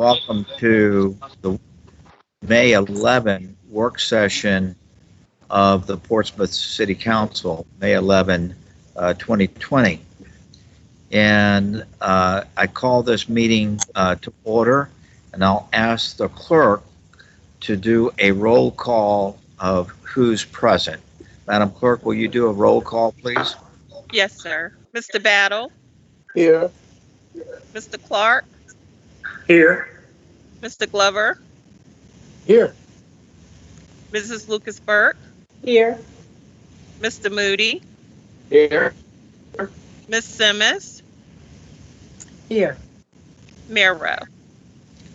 welcome to the May 11 work session of the Portsmouth City Council, May 11, 2020. And I call this meeting to order, and I'll ask the clerk to do a roll call of who's present. Madam Clerk, will you do a roll call, please? Yes, sir. Mr. Battle? Here. Mr. Clark? Here. Mr. Glover? Here. Mrs. Lucas Burke? Here. Mr. Moody? Here. Ms. Simmons? Here. Mayor Rowe?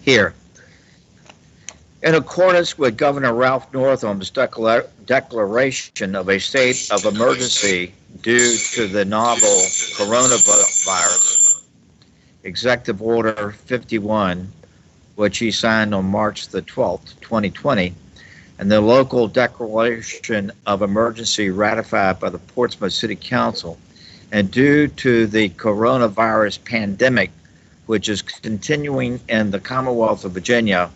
Here. In accordance with Governor Ralph Northam's declaration of a state of emergency due to the novel coronavirus, Executive Order 51, which he signed on March the 12th, 2020, and the local declaration of emergency ratified by the Portsmouth City Council, and due to the coronavirus pandemic, which is continuing in the Commonwealth of Virginia,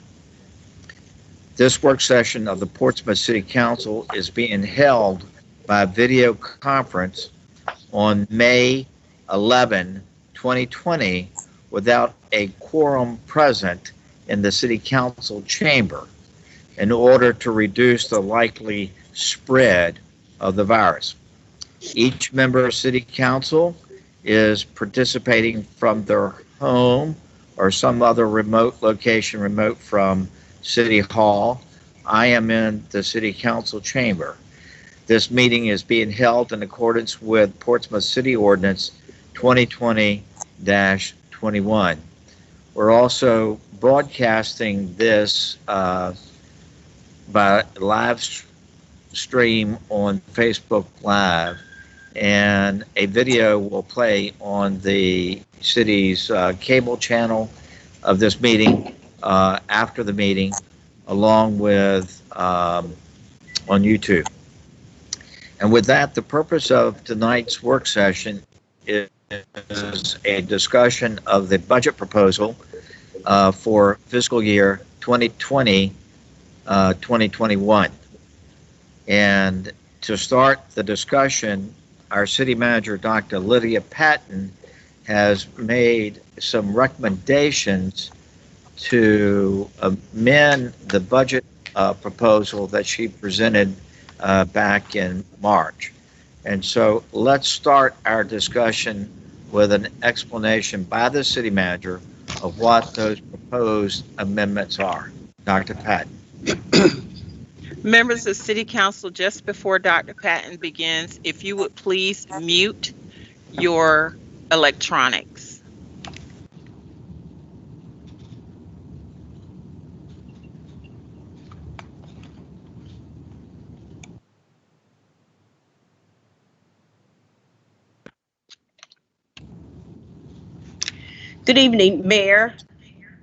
this work session of the Portsmouth City Council is being held by video conference on May 11, 2020, without a quorum present in the City Council chamber in order to reduce the likely spread of the virus. Each member of City Council is participating from their home or some other remote location, remote from City Hall. I am in the City Council chamber. This meeting is being held in accordance with Portsmouth City Ordinance 2020-21. We're also broadcasting this by live stream on Facebook Live, and a video will play on the city's cable channel of this meeting after the meeting, along with on YouTube. And with that, the purpose of tonight's work session is a discussion of the budget proposal for fiscal year 2020-2021. And to start the discussion, our city manager, Dr. Lydia Patton, has made some recommendations to amend the budget proposal that she presented back in March. And so let's start our discussion with an explanation by the city manager of what those proposed amendments are. Dr. Patton. Members of City Council, just before Dr. Patton begins, if you would please mute your electronics. Good evening, Mayor,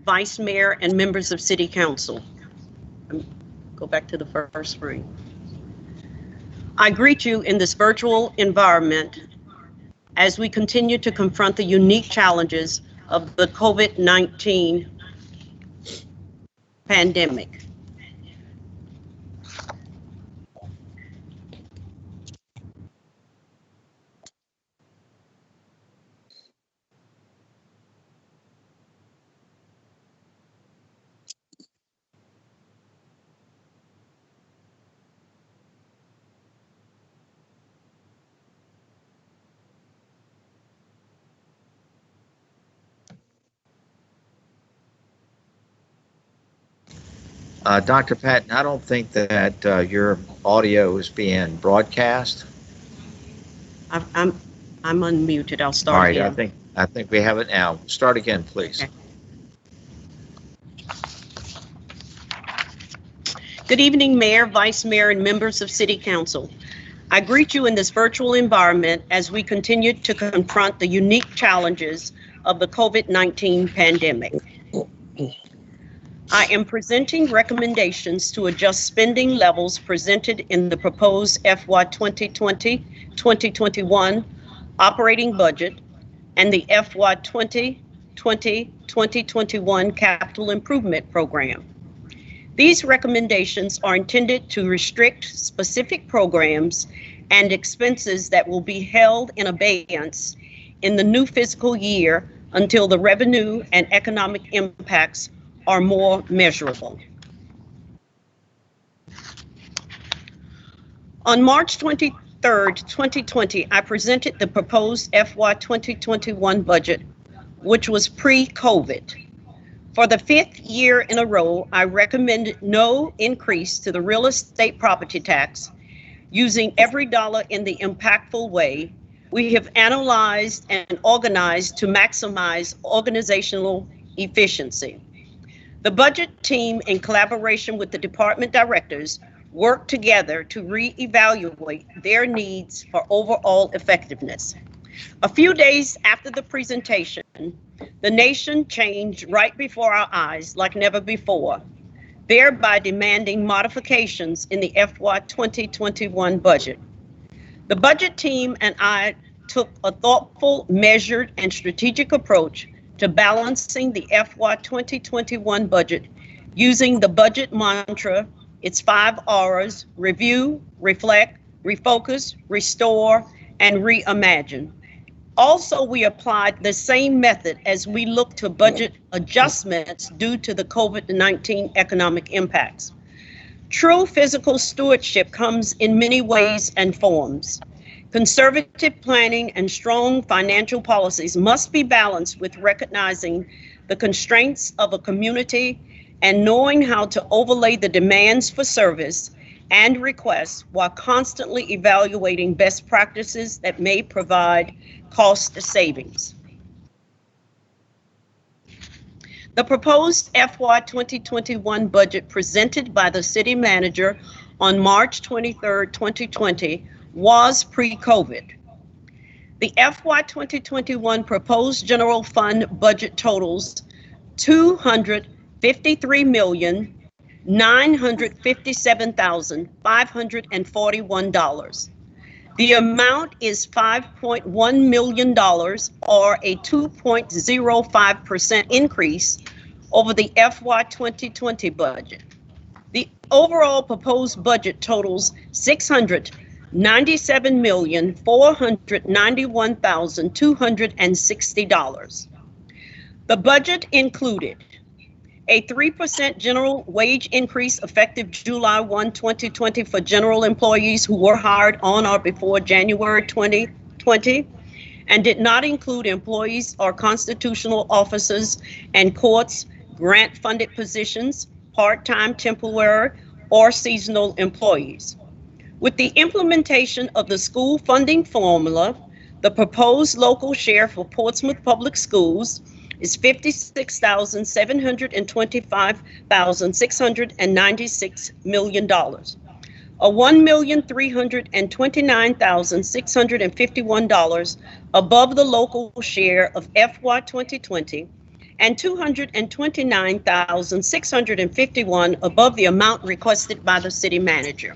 Vice Mayor, and members of City Council. Go back to the first screen. I greet you in this virtual environment as we continue to confront the unique challenges of the COVID-19 pandemic. Dr. Patton, I don't think that your audio is being broadcast. I'm unmuted. I'll start All right, again. I think we have it now. Start again, please. Okay. Good evening, Mayor, Vice Mayor, and members of City Council. I greet you in this virtual environment as we continue to confront the unique challenges of the COVID-19 pandemic. I am presenting recommendations to adjust spending levels presented in the proposed FY 2020-2021 operating budget and the FY 2020-2021 2021 Capital Improvement Program. These recommendations are intended to restrict specific programs and expenses that will be held in abeyance in the new fiscal year until the revenue and economic impacts are more measurable. On March 23rd, 2020, I presented the proposed FY 2021 budget, which was pre-COVID. For the 5th year in a row, I recommended no increase to the real estate property tax. Using every dollar in the impactful way, we have analyzed and organized to maximize organizational efficiency. The budget team, in collaboration with the department directors, worked together to reevaluate their needs for overall effectiveness. A few days after the presentation, the nation changed right before our eyes like never before, thereby demanding modifications in the FY 2021 budget. The budget team and I took a thoughtful, measured, and strategic approach to balancing the FY 2021 budget using the budget mantra, its 5 R's: review, reflect, refocus, restore, and reimagine. Also, we applied the same method as we look to budget adjustments due to the COVID-19 economic impacts. True fiscal stewardship comes in many ways and forms. Conservative planning and strong financial policies must be balanced with recognizing the constraints of a community and knowing how to overlay the demands for service and requests while constantly evaluating best practices that may provide cost savings. The proposed FY 2021 budget presented by the city manager on March 23, 2020 was pre-COVID. The FY 2021 proposed general fund budget totals $253,957,541. The amount is $5.1 million, or a 2.05% increase over the FY 2020 budget. The overall proposed budget totals $697,491,260. The budget included a 3% general wage increase effective July 1, 2020 for general employees who were hired on or before January 2020 and did not include employees or constitutional officers and courts, grant-funded positions, part-time, temporary, or seasonal employees. With the implementation of the school funding formula, the proposed local share for Portsmouth Public Schools is $56,725,696 million, a $1,329,651 above the local share of FY 2020 and $229,651 above the amount requested by the city manager.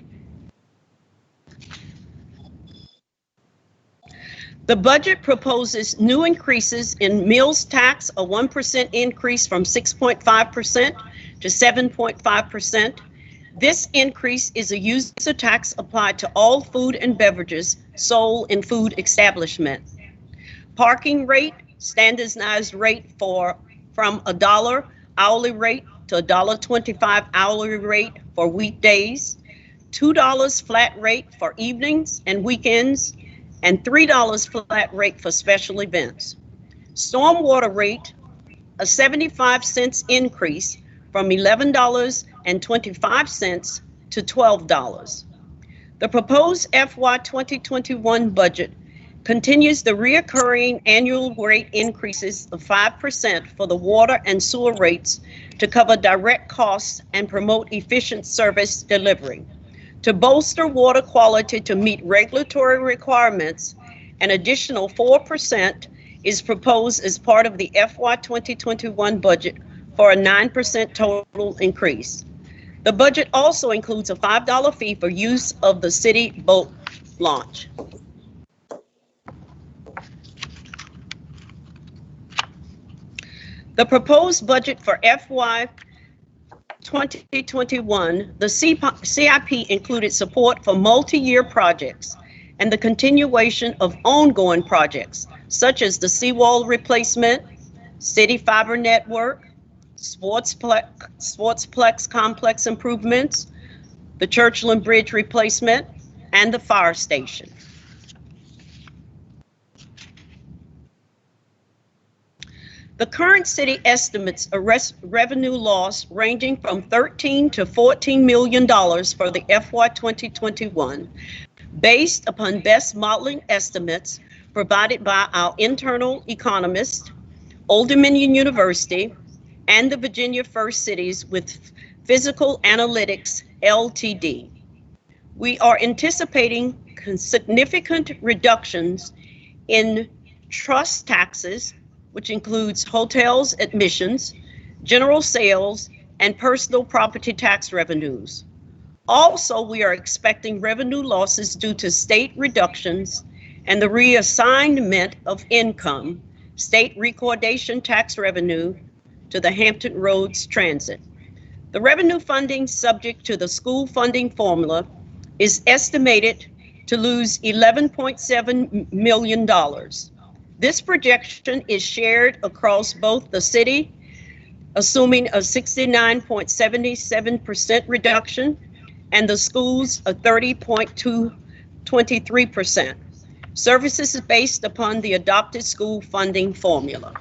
The budget proposes new increases in meals tax, a 1% increase from 6.5% to 7.5%. This increase is a user tax applied to all food and beverages sold in food establishments. Parking rate, standardized rate from $1 hourly rate to $1.25 hourly rate for weekdays, $2 flat rate for evenings and weekends, and $3 flat rate for special events. Stormwater rate, a 75-cent increase from $11.25 to $12. The proposed FY 2021 budget continues the reoccurring annual rate increases of 5% for the water and sewer rates to cover direct costs and promote efficient service delivery. To bolster water quality to meet regulatory requirements, an additional 4% is proposed as part of the FY 2021 budget for a 9% total increase. The budget also includes a $5 fee for use of the city boat launch. The proposed budget for FY 2021, the CIP included support for multi-year projects and the continuation of ongoing projects, such as the seawall replacement, city fiber network, sportsplex complex improvements, the Churchland Bridge replacement, and the fire station. The current city estimates a revenue loss ranging from $13 to $14 million for the FY 2021, based upon best modeling estimates provided by our internal economist, Old Dominion University, and the Virginia First Cities with Physical Analytics Ltd. We are anticipating significant reductions in trust taxes, which includes hotels admissions, general sales, and personal property tax revenues. Also, we are expecting revenue losses due to state reductions and the reassignment of income, state recordation tax revenue, to the Hampton Roads Transit. The revenue funding subject to the school funding formula is estimated to lose $11.7 million. This projection is shared across both the city, assuming a 69.77% reduction, and the schools a 30.23%. Services is based upon the adopted school funding formula.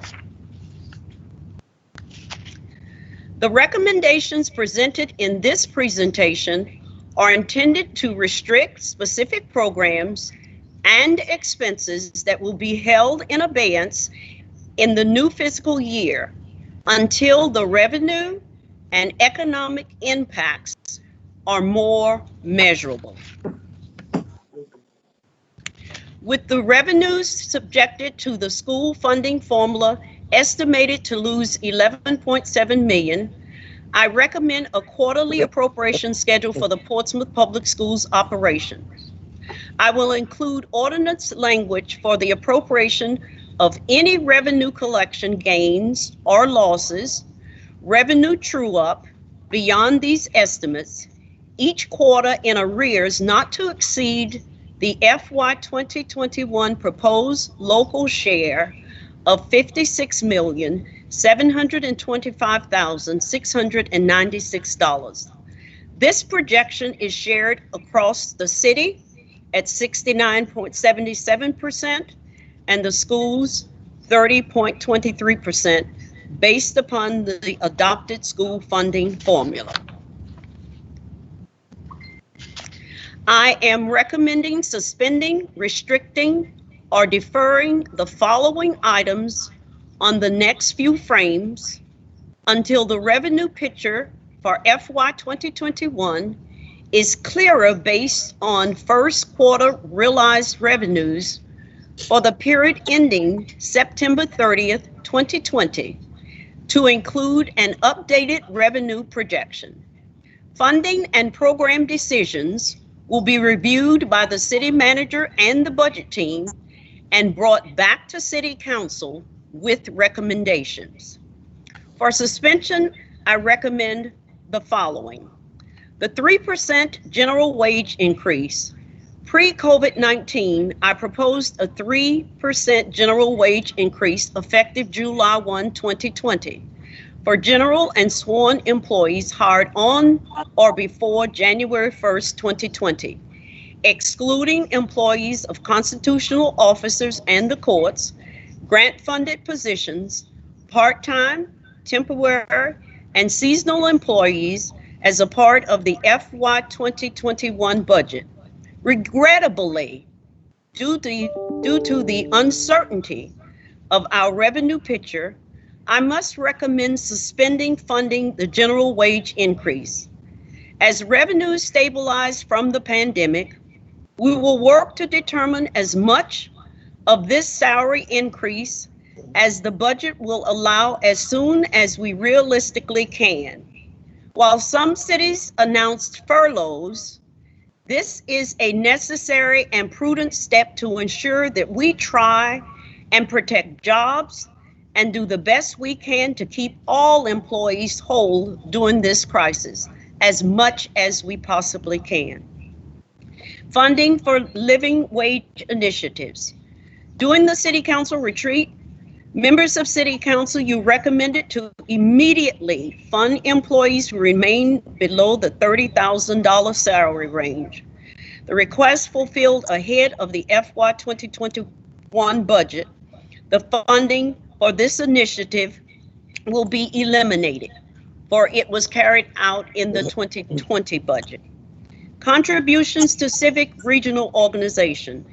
The recommendations presented in this presentation are intended to restrict specific programs and expenses that will be held in abeyance in the new fiscal year until the revenue and economic impacts are more measurable. With the revenues subjected to the school funding formula estimated to lose $11.7 million, I recommend a quarterly appropriation schedule for the Portsmouth Public Schools operation. I will include ordinance language for the appropriation of any revenue collection gains or losses, revenue true-up beyond these estimates, each quarter in arrears not to exceed the FY 2021 proposed local share of $56,725,696. This projection is shared across the city at 69.77% and the schools 30.23% based upon the adopted school funding formula. I am recommending suspending, restricting, or deferring the following items on the next few frames until the revenue picture for FY 2021 is clearer based on first quarter realized revenues for the period ending September 30th, 2020, to include an updated revenue projection. Funding and program decisions will be reviewed by the city manager and the budget team and brought back to City Council with recommendations. For suspension, I recommend the following. The 3% general wage increase. Pre-COVID-19, I proposed a 3% general wage increase effective July 1, 2020 for general and sworn employees hired on or before January 1st, 2020, excluding employees of constitutional officers and the courts, grant-funded positions, part-time, temporary, and seasonal employees as a part of the FY 2021 budget. Regrettably, due to the uncertainty of our revenue picture, I must recommend suspending funding the general wage increase. As revenues stabilize from the pandemic, we will work to determine as much of this salary increase as the budget will allow as soon as we realistically can. While some cities announced furloughs, this is a necessary and prudent step to ensure that we try and protect jobs and do the best we can to keep all employees whole during this crisis, as much as we possibly can. Funding for living wage initiatives. During the City Council retreat, members of City Council, you recommended to immediately fund employees who remain below the $30,000 salary range. The request fulfilled ahead of the FY 2021 budget. The funding for this initiative will be eliminated, for it was carried out in the 2020 budget. Contributions to civic regional organization.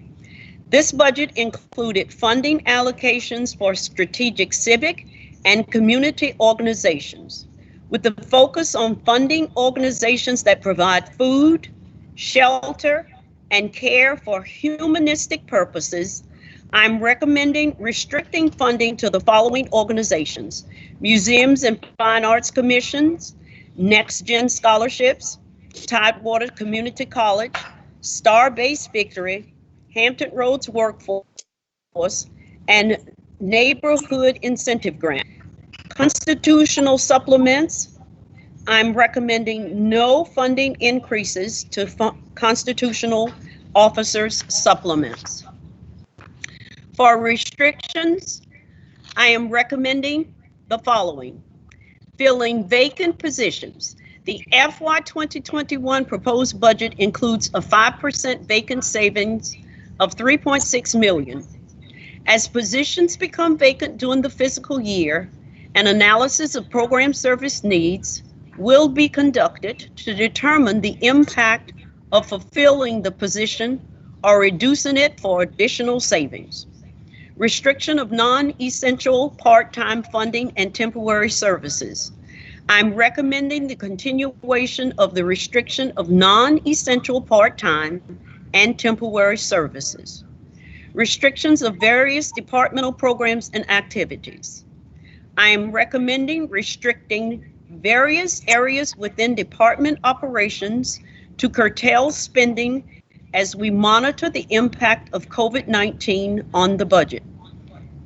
This budget included funding allocations for strategic civic and community organizations, with the focus on funding organizations that provide food, shelter, and care for humanistic purposes. I'm recommending restricting funding to the following organizations: Museums and Fine Arts Commissions, Next Gen Scholarships, Tidewater Community College, Star-Based Victory, Hampton Roads Workforce, and Neighborhood Incentive Grant. Constitutional supplements, I'm recommending no funding increases to constitutional officers' supplements. For restrictions, I am recommending the following: filling vacant positions. The FY 2021 proposed budget includes a 5% vacant savings of $3.6 million. As positions become vacant during the fiscal year, an analysis of program service needs will be conducted to determine the impact of fulfilling the position or reducing it for additional savings. Restriction of non-essential part-time funding and temporary services. I'm recommending the continuation of the restriction of non-essential part-time and temporary services. Restrictions of various departmental programs and activities. I am recommending restricting various areas within department operations to curtail spending as we monitor the impact of COVID-19 on the budget.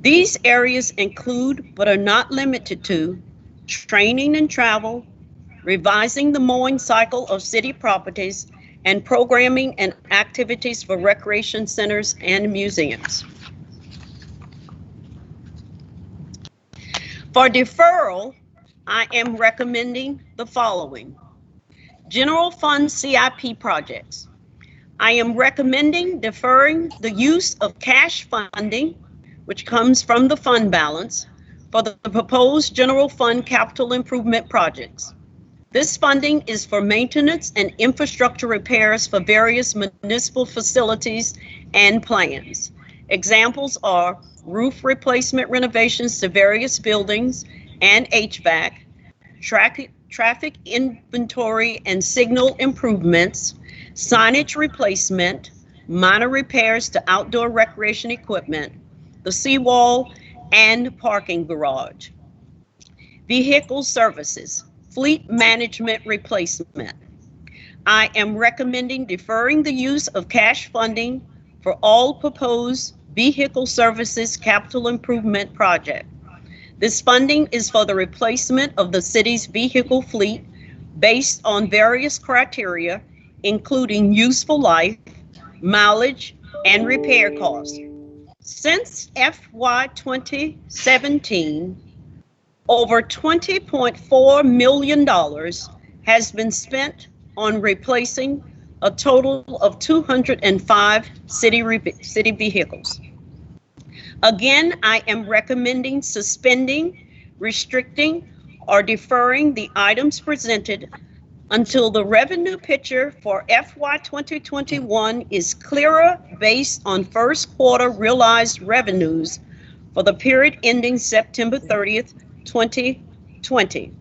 These areas include, but are not limited to, training and travel, revising the mowing cycle of city properties, and programming and activities for recreation centers and museums. For deferral, I am recommending the following: General Fund CIP projects. I am recommending deferring the use of cash funding, which comes from the fund balance, for the proposed general fund capital improvement projects. This funding is for maintenance and infrastructure repairs for various municipal facilities and plans. Examples are roof replacement renovations to various buildings and HVAC, traffic inventory and signal improvements, signage replacement, minor repairs to outdoor recreation equipment, the seawall, and parking garage. Vehicle services, fleet management replacement. I am recommending deferring the use of cash funding for all proposed vehicle services capital improvement project. This funding is for the replacement of the city's vehicle fleet based on various criteria, including useful life, mileage, and repair costs. Since FY 2017, over $20.4 million has been spent on replacing a total of 205 city vehicles. Again, I am recommending suspending, restricting, or deferring the items presented until the revenue picture for FY 2021 is clearer based on first quarter realized revenues for the period ending September 30th, 2020,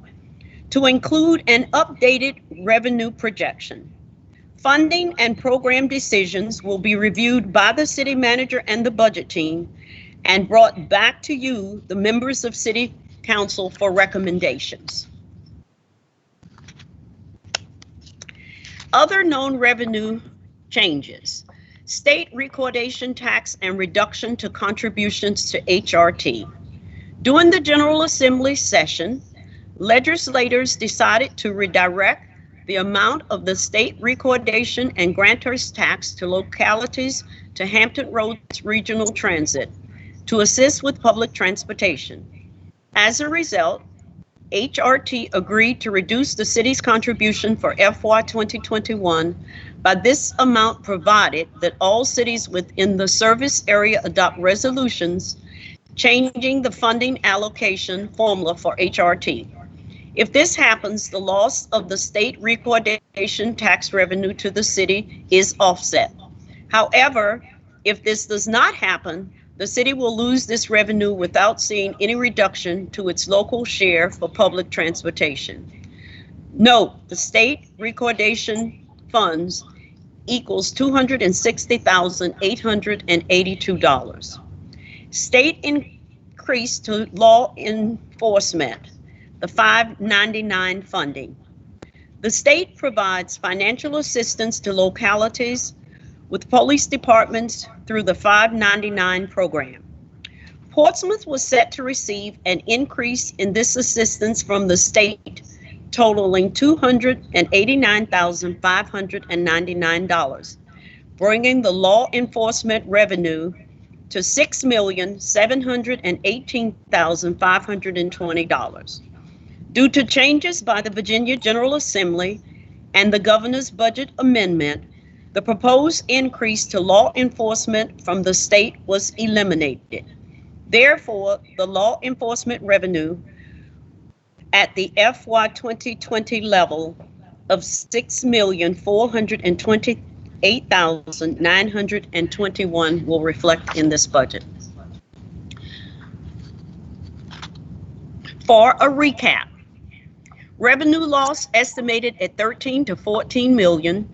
to include an updated revenue projection. Funding and program decisions will be reviewed by the city manager and the budget team and brought back to you, the members of City Council, for recommendations. Other known revenue changes: state recordation tax and reduction to contributions to HRT. During the General Assembly session, legislators decided to redirect the amount of the state recordation and grantor's tax to localities to Hampton Roads Regional Transit to assist with public transportation. As a result, HRT agreed to reduce the city's contribution for FY 2021 by this amount, provided that all cities within the service area adopt resolutions changing the funding allocation formula for HRT. If this happens, the loss of the state recordation tax revenue to the city is offset. However, if this does not happen, the city will lose this revenue without seeing any reduction to its local share for public transportation. Note, the state recordation funds equals $260,882. State increase to law enforcement, the 599 funding. The state provides financial assistance to localities with police departments through the 599 program. Portsmouth was set to receive an increase in this assistance from the state, totaling $289,599, bringing the law enforcement revenue to $6,718,520. Due to changes by the Virginia General Assembly and the governor's budget amendment, the proposed increase to law enforcement from the state was eliminated. Therefore, the law enforcement revenue at the FY 2020 level of $6,428,921 will reflect in this budget. For a recap, revenue loss estimated at 13 to 14 million.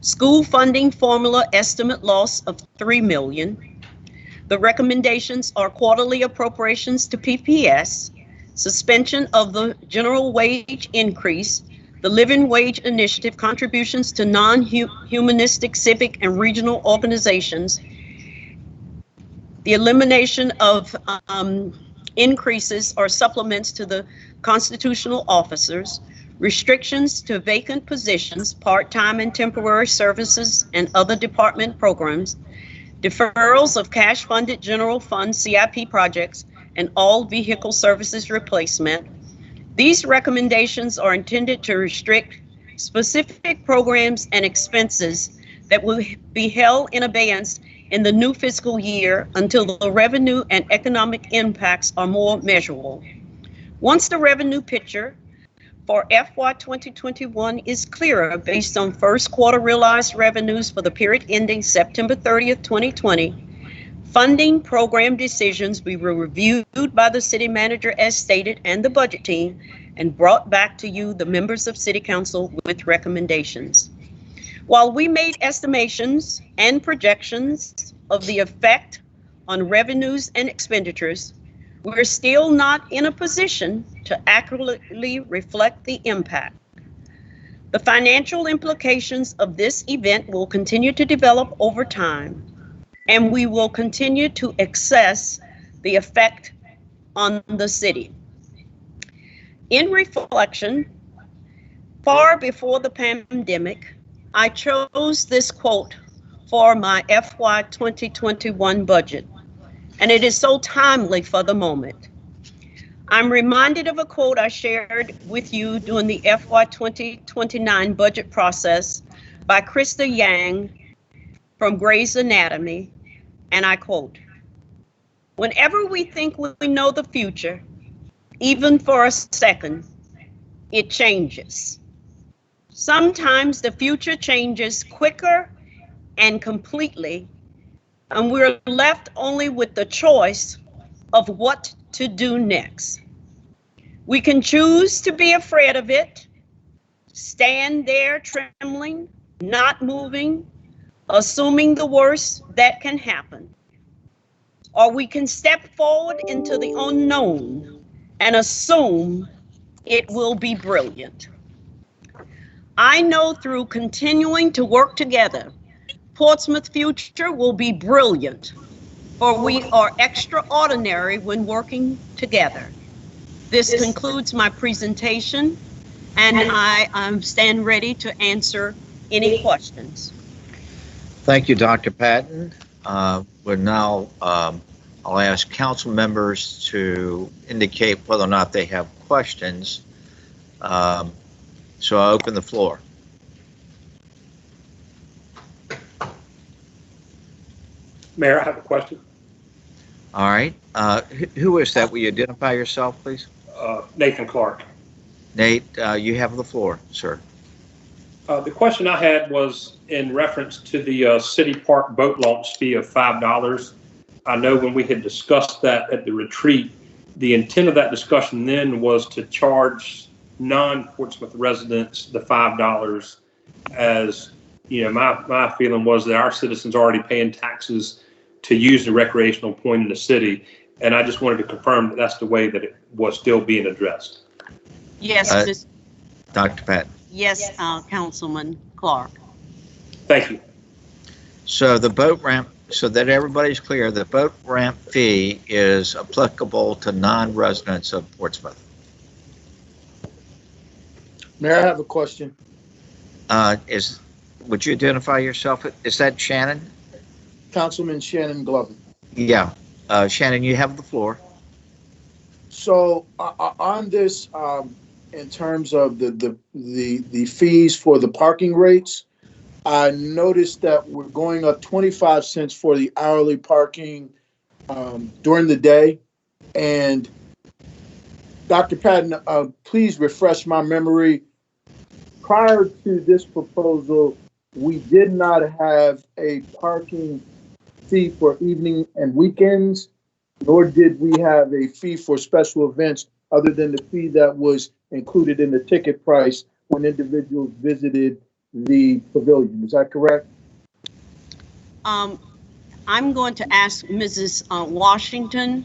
School funding formula estimate loss of 3 million. The recommendations are quarterly appropriations to PPS, suspension of the general wage increase, the living wage initiative contributions to non-humanistic civic and regional organizations, the elimination of increases or supplements to the constitutional officers, restrictions to vacant positions, part-time and temporary services and other department programs, deferrals of cash-funded general fund CIP projects, and all vehicle services replacement. These recommendations are intended to restrict specific programs and expenses that will be held in abeyance in the new fiscal year until the revenue and economic impacts are more measurable. Once the revenue picture for FY 2021 is clearer based on first quarter realized revenues for the period ending September 30th, 2020, funding program decisions will be reviewed by the city manager as stated and the budget team and brought back to you, the members of City Council, with recommendations. While we made estimations and projections of the effect on revenues and expenditures, we're still not in a position to accurately reflect the impact. The financial implications of this event will continue to develop over time, and we will continue to assess the effect on the city. In reflection, far before the pandemic, I chose this quote for my FY 2021 budget, and it is so timely for the moment. I'm reminded of a quote I shared with you during the FY 2029 budget process by Krista Yang from Grey's Anatomy, and I quote, "Whenever we think we know the future, even for a second, it changes. Sometimes the future changes quicker and completely, and we're left only with the choice of what to do next. We can choose to be afraid of it, stand there trembling, not moving, assuming the worst that can happen. Or we can step forward into the unknown and assume it will be brilliant. I know through continuing to work together, Portsmouth's future will be brilliant. for we are extraordinary when working together. This concludes my presentation, and I stand ready to answer any questions. Thank you, Dr. Patton. We're now, I'll ask council members to indicate whether or not they have questions. So I open the floor. Mayor, I have a question. All right. Who is that? Will you identify yourself, please? Nathan Clark. Nate, you have the floor, sir. The question I had was in reference to the city park boat launch fee of $5. I know when we had discussed that at the retreat, the intent of that discussion then was to charge non-Portsmouth residents the $5, as you know, my feeling was that our citizens are already paying taxes to use the recreational point in the city, and I just wanted to confirm that that's the way that it was still being addressed. Yes, Dr. Patton. yes, Councilman Clark. Thank you. So the boat ramp, so that everybody's clear, the boat ramp fee is applicable to non-residents of Portsmouth. Mayor, I have a question. Would you identify yourself? Is that Shannon? Councilman Shannon Glover. Yeah. Shannon, you have the floor. So on this, in terms of the fees for the parking rates, I noticed that we're going up 25 cents for the hourly parking during the day. And Dr. Patton, please refresh my memory. Prior to this proposal, we did not have a parking fee for evening and weekends, nor did we have a fee for special events other than the fee that was included in the ticket price when individuals visited the pavilion. Is that correct? I'm going to ask Mrs. Washington.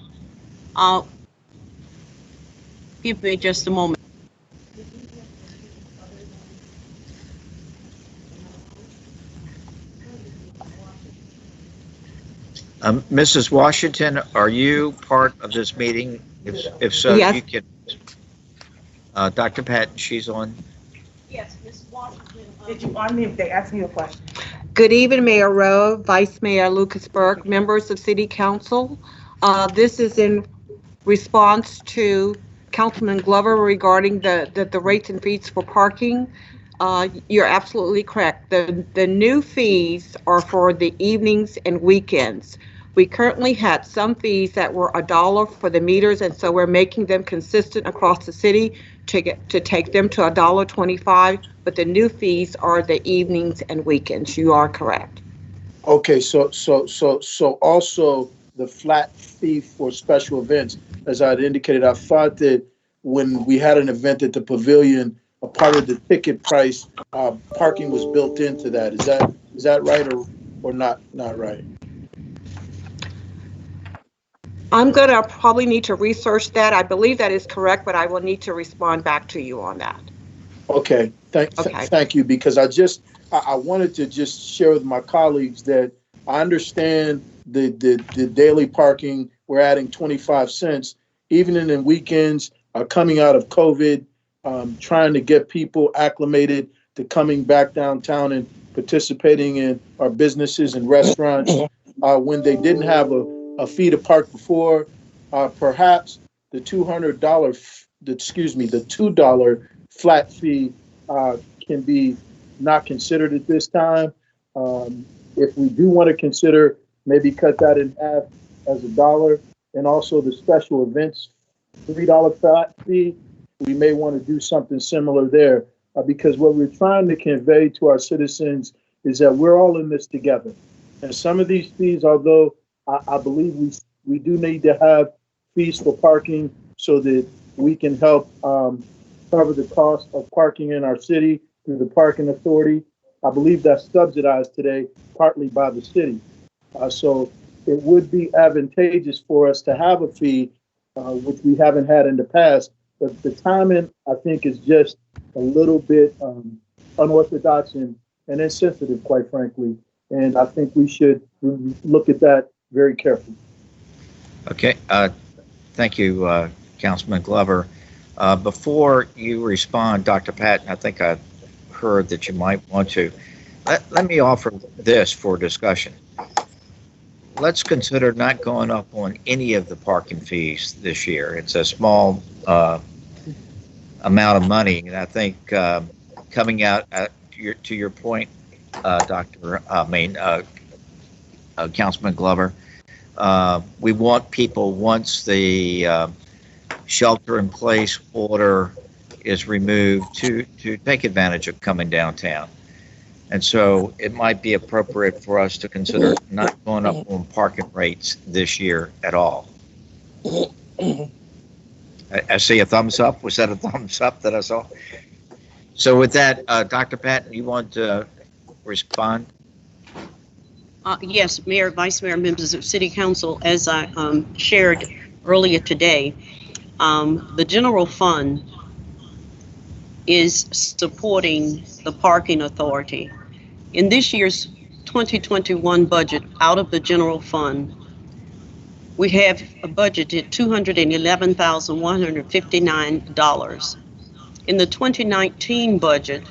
Give me just a moment. Mrs. Washington, are you part of this meeting? If so, Yes. you can. Dr. Patton, she's on. Yes, Ms. Washington. Did you unmute? They asked me a question. Good evening, Mayor Rowe, Vice Mayor Lucas Burke, members of City Council. This is in response to Councilman Glover regarding the rates and fees for parking. You're absolutely correct. The new fees are for the evenings and weekends. We currently had some fees that were $1 for the meters, and so we're making them consistent across the city to take them to $1.25. But the new fees are the evenings and weekends. You are correct. Okay, so also the flat fee for special events, as I had indicated, I thought that when we had an event at the pavilion, a part of the ticket price, parking was built into that. Is that right or not right? I'm going to probably need to research that. I believe that is correct, but I will need to respond back to you on that. Okay, thank you, because I wanted to just share with my colleagues that I understand the daily parking, we're adding 25 cents, even in the weekends, coming out of COVID, trying to get people acclimated to coming back downtown and participating in our businesses and restaurants. When they didn't have a fee to park before, perhaps the $2 flat fee can be not considered at this time. If we do want to consider, maybe cut that in half as $1, and also the special events $3 flat fee, we may want to do something similar there, because what we're trying to convey to our citizens is that we're all in this together. And some of these fees, although I believe we do need to have fees for parking so that we can help cover the cost of parking in our city through the parking authority. I believe that's subsidized today partly by the city. So it would be advantageous for us to have a fee, which we haven't had in the past. But the timing, I think, is just a little bit unorthodox and insensitive, quite frankly. And I think we should look at that very carefully. Okay, thank you, Councilman Glover. Before you respond, Dr. Patton, I think I heard that you might want to. Let me offer this for discussion. Let's consider not going up on any of the parking fees this year. It's a small amount of money, and I think coming out to your point, Councilman Glover, we want people, once the shelter-in-place order is removed, to take advantage of coming downtown. And so it might be appropriate for us to consider not going up on parking rates this year at all. I see a thumbs up. Was that a thumbs up that I saw? So with that, Dr. Patton, you want to respond? Yes, Mayor, Vice Mayor, members of City Council, as I shared earlier today, the general fund is supporting the parking authority. In this year's 2021 budget, out of the general fund, we have budgeted $211,159. In the 2019 budget,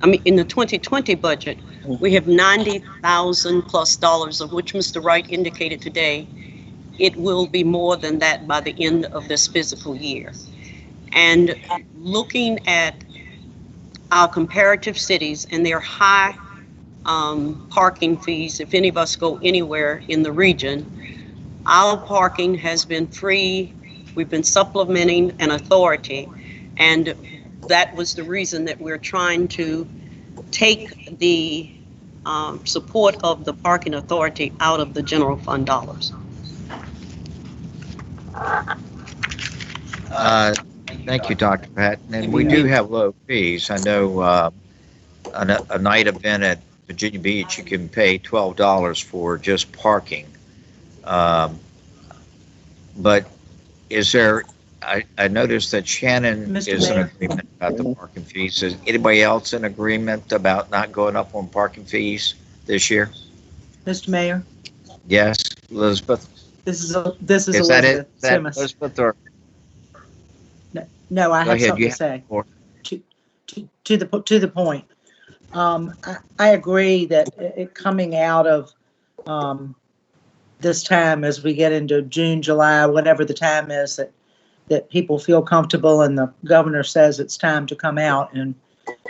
in the 2020 budget, we have $90,000 plus, of which Mr. Wright indicated today, it will be more than that by the end of this fiscal year. And looking at our comparative cities and their high parking fees, if any of us go anywhere in the region, our parking has been free. We've been supplementing an authority, and that was the reason that we're trying to take the support of the parking authority out of the general fund dollars. Thank you, Dr. Patton. And we do have low fees. I know a night event at Virginia Beach, you can pay $12 for just parking. But is there, I noticed that Shannon Mr. is in Mayor. agreement about the parking fees. Is anybody else in agreement about not going up on parking fees this year? Mr. Mayor, Yes, Elizabeth? this is Is that Elizabeth it? That Simmons. Elizabeth, or No, I go have ahead, something you to say. have To the point. I agree that it coming out of this time as we get into June, July, whatever the time is that people feel comfortable and the governor says it's time to come out and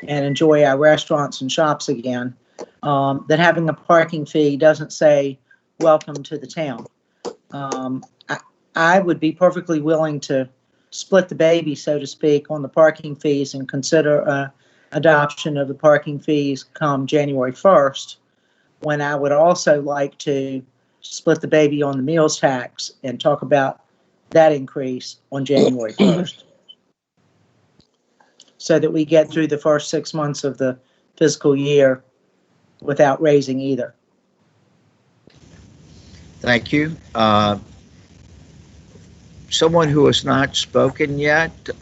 enjoy our restaurants and shops again, that having a parking fee doesn't say welcome to the town. I would be perfectly willing to split the baby, so to speak, on the parking fees and consider adoption of the parking fees come January 1st, when I would also like to split the baby on the meals tax and talk about that increase on January 1st. So that we get through the first 6 months of the fiscal year without raising either. Thank you. Someone who has not spoken yet, do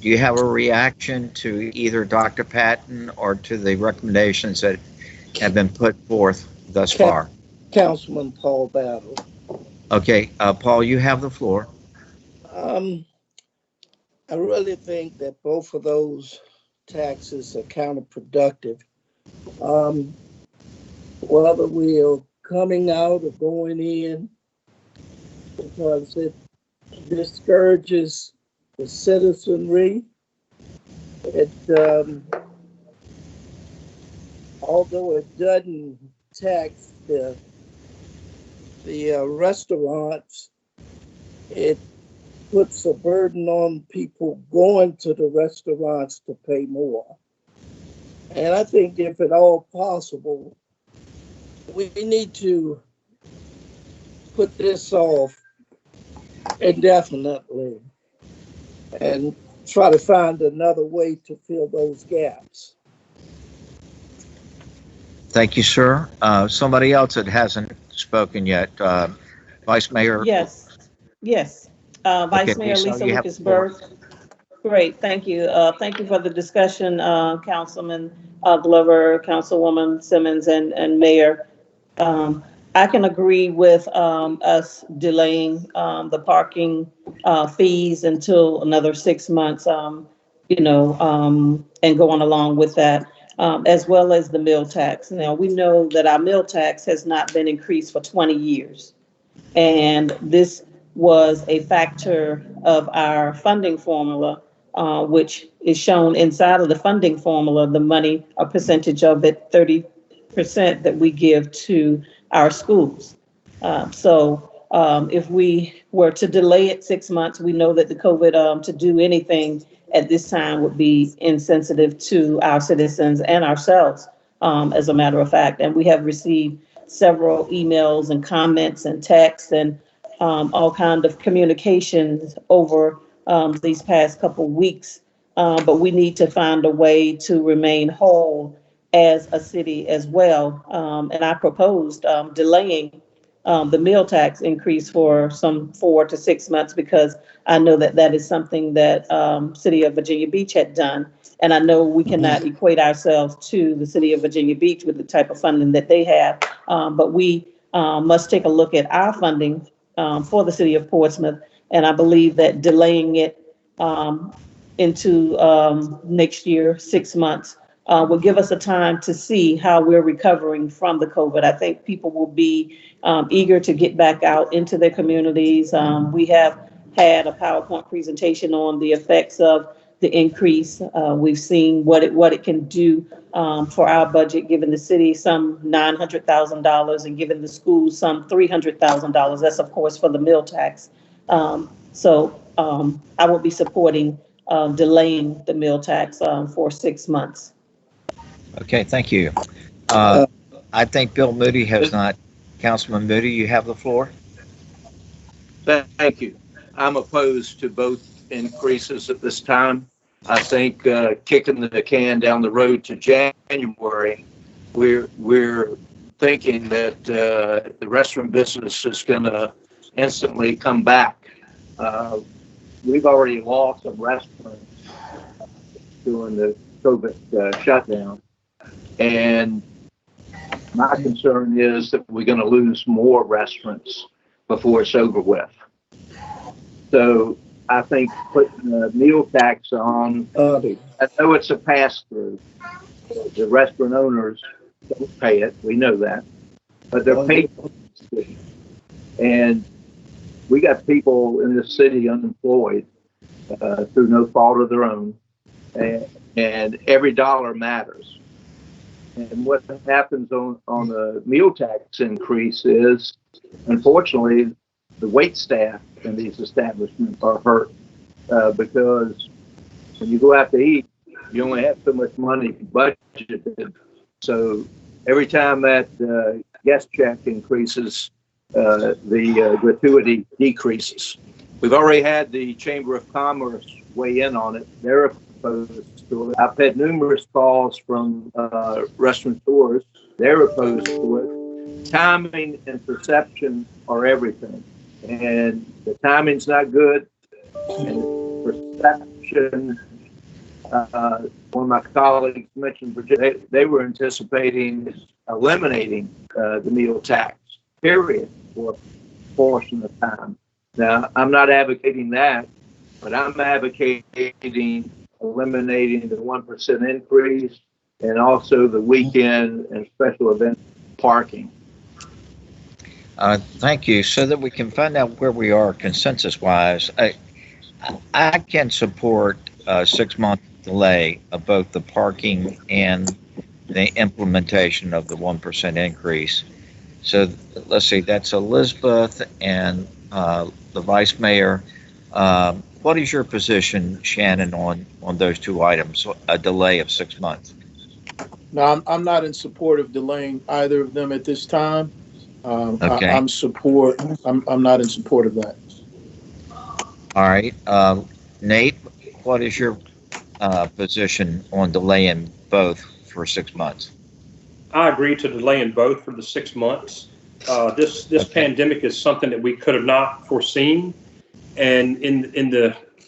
you have a reaction to either Dr. Patton or to the recommendations that have been put forth thus far? Councilman Paul Battle. Okay, Paul, you have the floor. I really think that both of those taxes are counterproductive. Whether we are coming out or going in, because it discourages the citizenry. It, although it doesn't tax the restaurants, it puts a burden on people going to the restaurants to pay more. And I think if at all possible, we need to put this off indefinitely and try to find another way to fill those gaps. Thank you, sir. Somebody else that hasn't spoken yet, Vice Mayor. Yes. Vice Okay, Mayor Lisa you have the floor. Lucas-Burke. Great, thank you. Thank you for the discussion, Councilman Glover, Councilwoman Simmons, and Mayor. I can agree with us delaying the parking fees until another 6 months, and going along with that, as well as the meal tax. Now, we know that our meal tax has not been increased for 20 years. And this was a factor of our funding formula, which is shown inside of the funding formula, the money, a percentage of it, 30% that we give to our schools. So if we were to delay it 6 months, we know that the COVID, to do anything at this time would be insensitive to our citizens and ourselves, as a matter of fact. And we have received several emails and comments and texts and all kind of communications over these past couple weeks. But we need to find a way to remain whole as a city as well. And I proposed delaying the meal tax increase for some 4 to 6 months, because I know that that is something that City of Virginia Beach had done. And I know we cannot equate ourselves to the City of Virginia Beach with the type of funding that they have. But we must take a look at our funding for the City of Portsmouth. And I believe that delaying it into next year, 6 months, will give us a time to see how we're recovering from the COVID. I think people will be eager to get back out into their communities. We have had a PowerPoint presentation on the effects of the increase. We've seen what it can do for our budget, giving the city some $900,000 and giving the schools some $300,000. That's, of course, for the meal tax. So I will be supporting delaying the meal tax for 6 months. Okay, thank you. I think Bill Moody has not. Councilman Moody, you have the floor. Thank you. I'm opposed to both increases at this time. I think kicking the can down the road to January, we're thinking that the restaurant business is going to instantly come back. We've already lost some restaurants during the COVID shutdown. And my concern is that we're going to lose more restaurants before it's over with. So I think putting the meal tax on, I know it's a pass-through. The restaurant owners don't pay it. We know that. But they're paying it. And we got people in the city unemployed through no fault of their own. And every dollar matters. And what happens on the meal tax increase is, unfortunately, the wait staff in these establishments are hurt because when you go out to eat, you only have so much money budgeted. So every time that guest check increases, the gratuity decreases. We've already had the Chamber of Commerce weigh in on it. They're opposed to it. I've had numerous calls from restaurateurs. They're opposed to it. Timing and perception are everything. And the timing's not good. And perception, one of my colleagues mentioned Virginia, they were anticipating eliminating the meal tax, period, for a portion of time. Now, I'm not advocating that, but I'm advocating eliminating the 1% increase and also the weekend and special event parking. Thank you. So that we can find out where we are consensus-wise, I can support a 6-month delay of both the parking and the implementation of the 1% increase. So let's see, that's Elizabeth and the Vice Mayor. What is your position, Shannon, on those two items, a delay of 6 months? No, I'm not in support of delaying either of them at this time. Okay. I'm not in support of that. All right. Nate, what is your position on delaying both for 6 months? I agree to delaying both for the 6 months. This Okay. pandemic is something that we could have not foreseen. And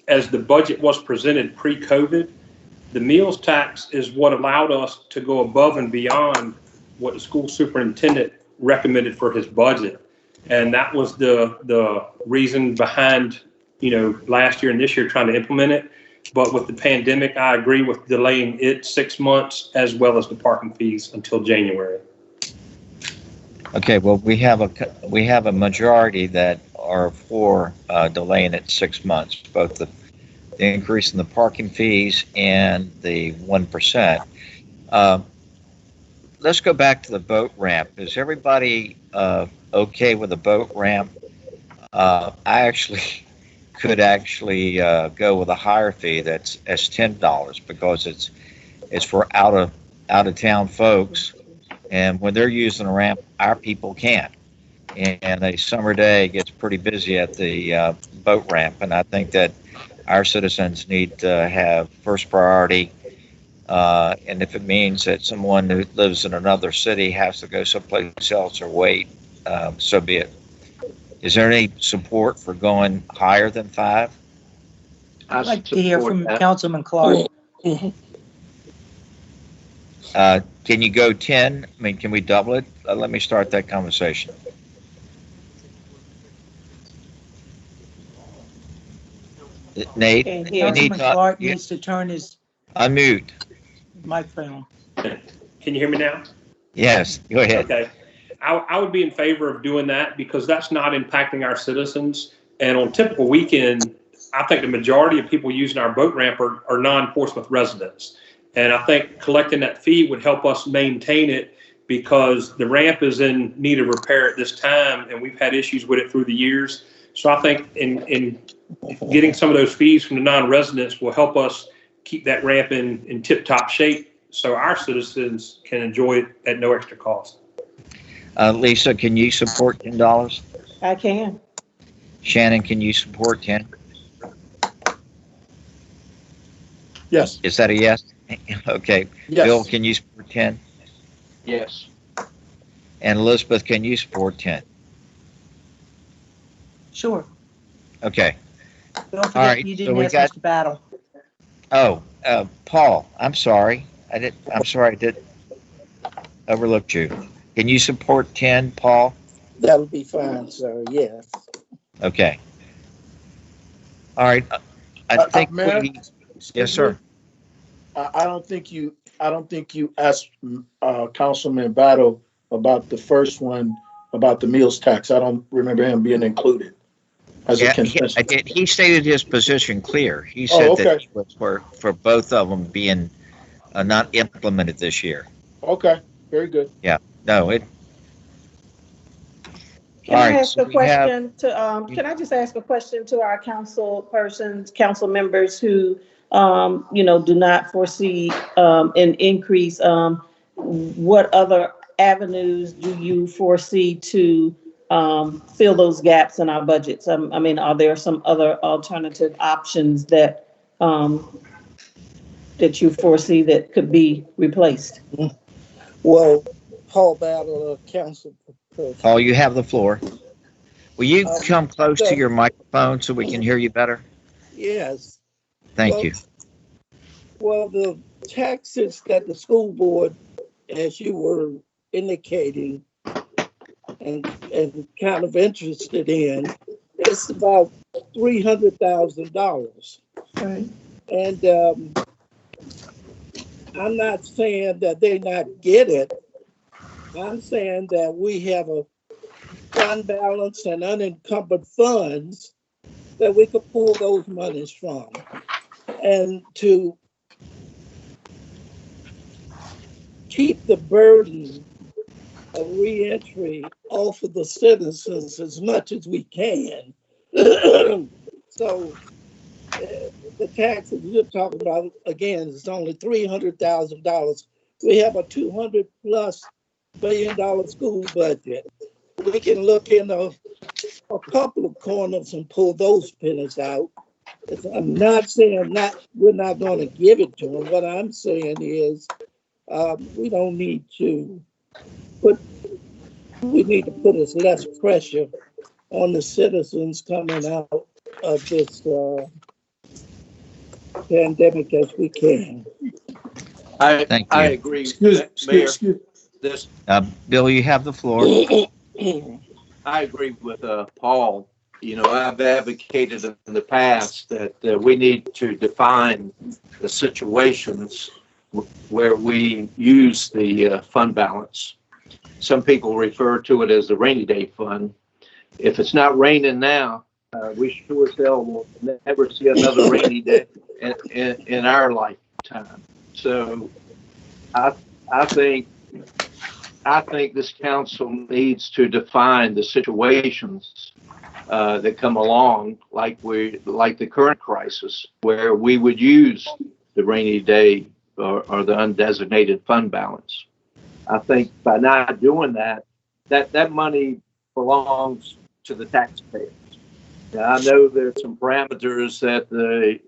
as the budget was presented pre-COVID, the meals tax is what allowed us to go above and beyond what the school superintendent recommended for his budget. And that was the reason behind, last year and this year trying to implement it. But with the pandemic, I agree with delaying it 6 months as well as the parking fees until January. Okay, well, we have a majority that are for delaying it 6 months, both the increase in the parking fees and the 1%. Let's go back to the boat ramp. Is everybody okay with the boat ramp? I actually could go with a higher fee that's $10 because it's for out of town folks, and when they're using the ramp, our people can't. And a summer day gets pretty busy at the boat ramp, and I think that our citizens need to have first priority. And if it means that someone who lives in another city has to go someplace else or wait, so be it. Is there any support for going higher than 5? I'd like to hear from Councilman Clark. Can you go 10? I mean, can we double it? Let me start that conversation. Nate, Councilman Clark needs to turn his unmute. microphone. Can you hear me now? Yes, go ahead. Okay. I would be in favor of doing that because that's not impacting our citizens. And on typical weekend, I think the majority of people using our boat ramp are non-Portsmouth residents. And I think collecting that fee would help us maintain it because the ramp is in need of repair at this time, and we've had issues with it through the years. So I think in getting some of those fees from the non-residents will help us keep that ramp in tip-top shape so our citizens can enjoy it at no extra cost. Lisa, can you support $10? I can. Shannon, can you support 10? Yes. Is that a yes? Okay. Yes. Bill, can you support 10? Yes. And Elizabeth, can you support 10? Sure. Okay. Don't forget, right, you so didn't we ask got- Mr. Battle. Oh, Paul, I'm sorry. I did overlooked you. Can you support 10, Paul? That'll be fine, sir. Yes. Okay. All right. I think Mayor? yes, sir. I don't think you asked Councilman Battle about the first one, about the meals tax. I don't remember him being included as a Yeah, concession. I did. He stated his position clear. He said that okay. he was for both of them being not implemented this year. Okay, very good. No, it. Can All I right, ask so a we question can I just ask a question to our council members who, do not foresee, an increase? What other avenues do you foresee to, fill those gaps in our budgets? Are there some other alternative options that you foresee that could be replaced? Well, Paul Battle, council person. Paul, you have the floor. Will you come close to your microphone so we can hear you better? Yes. Thank you. Well, the taxes that the school board, as you were indicating, and kind of interested in, it's about $300,000. Right. And I'm not saying that they not get it. I'm saying that we have a fund balance and unencumbered funds that we could pull those monies from. And to keep the burden of reentry off of the citizens as much as we can. So the taxes you're talking about, again, is only $300,000. We have a $200+ billion school budget. We can look in a couple of corners and pull those pennies out. I'm not saying we're not going to give it to them. What I'm saying is we need to put as less pressure on the citizens coming out of this pandemic as we can. I Thank you. agree. Mayor. This, Bill, you have the floor. I agree with Paul. You know, I've advocated in the past that we need to define the situations where we use the fund balance. Some people refer to it as the rainy day fund. If it's not raining now, we sure as hell will never see another rainy day in our lifetime. So I think this council needs to define the situations that come along, like the current crisis, where we would use the rainy day or the undesignated fund balance. I think by not doing that, that money belongs to the taxpayers. Now, I know there's some parameters that the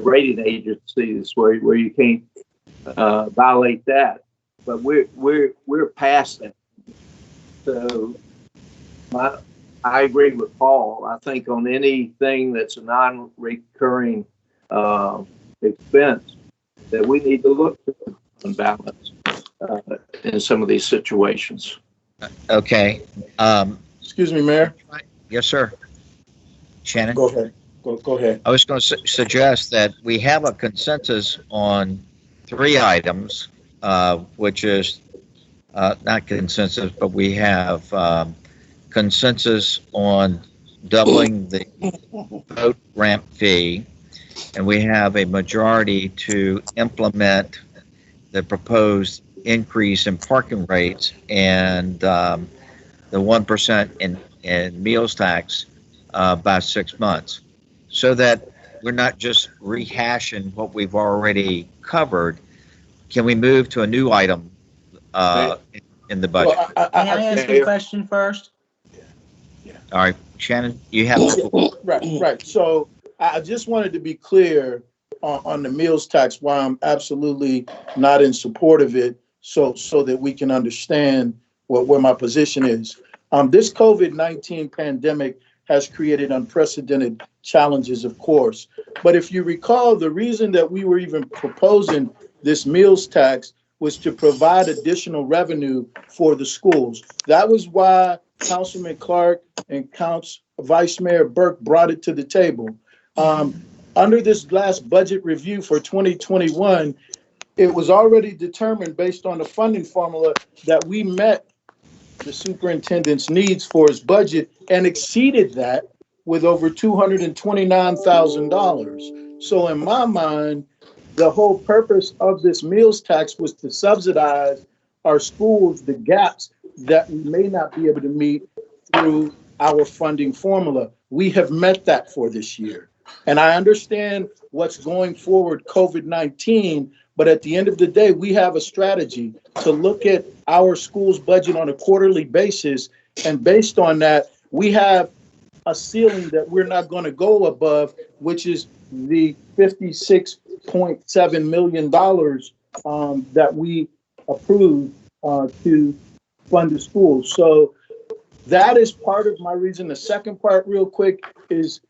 rating agencies where you can't violate that, but we're past that. So I agree with Paul. I think on anything that's a non-recurring expense, that we need to look to balance in some of these situations. Okay. Excuse me, Mayor. Yes, sir. Shannon? Go ahead. Go ahead. I was going to suggest that we have a consensus on 3 items, which is not consensus, but we have consensus on doubling the boat ramp fee, and we have a majority to implement the proposed increase in parking rates and the 1% in meals tax by 6 months, so that we're not just rehashing what we've already covered. Can we move to a new item in the budget? Well, May I ask a question first? All right, Shannon, you have the floor. Right. So I just wanted to be clear on the meals tax, why I'm absolutely not in support of it, so that we can understand where my position is. This COVID-19 pandemic has created unprecedented challenges, of course. But if you recall, the reason that we were even proposing this meals tax was to provide additional revenue for the schools. That was why Councilman Clark and Vice Mayor Burke brought it to the table. Under this last budget review for 2021, it was already determined based on the funding formula that we met the superintendent's needs for his budget and exceeded that with over $229,000. So in my mind, the whole purpose of this meals tax was to subsidize our schools, the gaps that we may not be able to meet through our funding formula. We have met that for this year. And I understand what's going forward, COVID-19, but at the end of the day, we have a strategy to look at our school's budget on a quarterly basis. And based on that, we have a ceiling that we're not going to go above, which is the $56.7 million that we approved to fund the schools. So that is part of my reason. The second part, real quick, is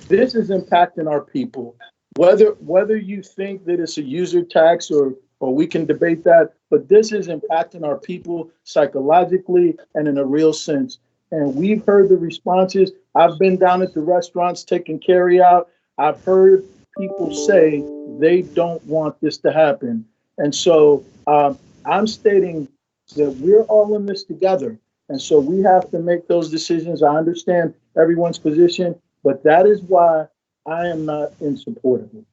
this is impacting our people. Whether you think that it's a user tax or we can debate that, but this is impacting our people psychologically and in a real sense. And we've heard the responses. I've been down at the restaurants taking carry out. I've heard people say they don't want this to happen. And so I'm stating that we're all in this together. And so we have to make those decisions. I understand everyone's position, but that is why I am not in support of it.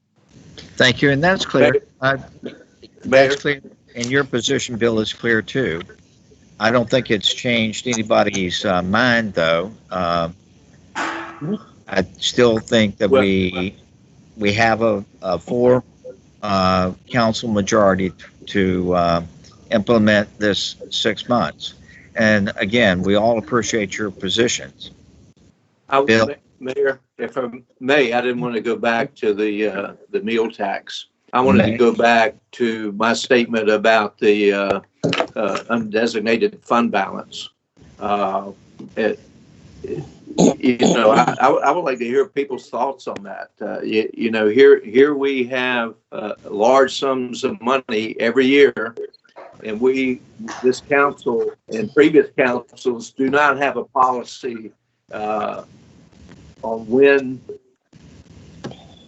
Thank you, and that's clear. Mayor. That's clear, and your position, Bill, is clear too. I don't think it's changed anybody's mind, though. I still think that we have a full council majority to implement this 6 months. And again, we all appreciate your positions. Bill? Mayor, if I may, I didn't want to go back to the meal tax. I wanted to go back to my statement about the undesignated fund balance. I would like to hear people's thoughts on that. Here we have large sums of money every year And this council and previous councils do not have a policy on when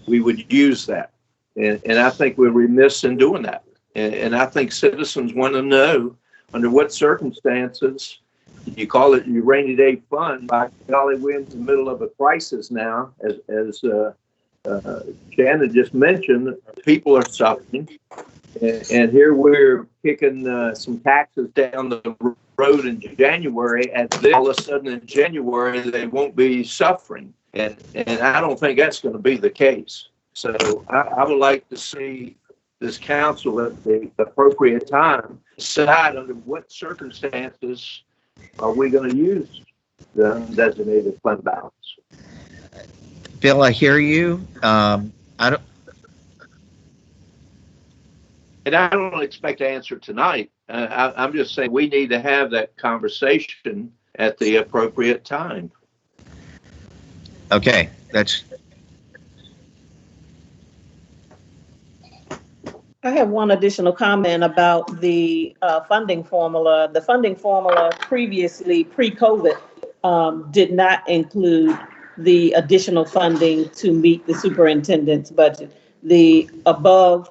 we would use that. And I think we're remiss in doing that. And I think citizens want to know under what circumstances you call it your rainy day fund. By golly, we're in the middle of a crisis now, as Shannon just mentioned. People are suffering, and here we're kicking some taxes down the road in January, and then all of a sudden in January they won't be suffering, and I don't think that's going to be the case. So I would like to see this council at the appropriate time decide under what circumstances are we going to use the designated fund balance. Bill, I hear you. I don't expect to answer tonight. I'm just saying we need to have that conversation at the appropriate time. Okay, that's. I have one additional comment about the funding formula. The funding formula previously, pre-COVID, did not include the additional funding to meet the superintendent's budget. The above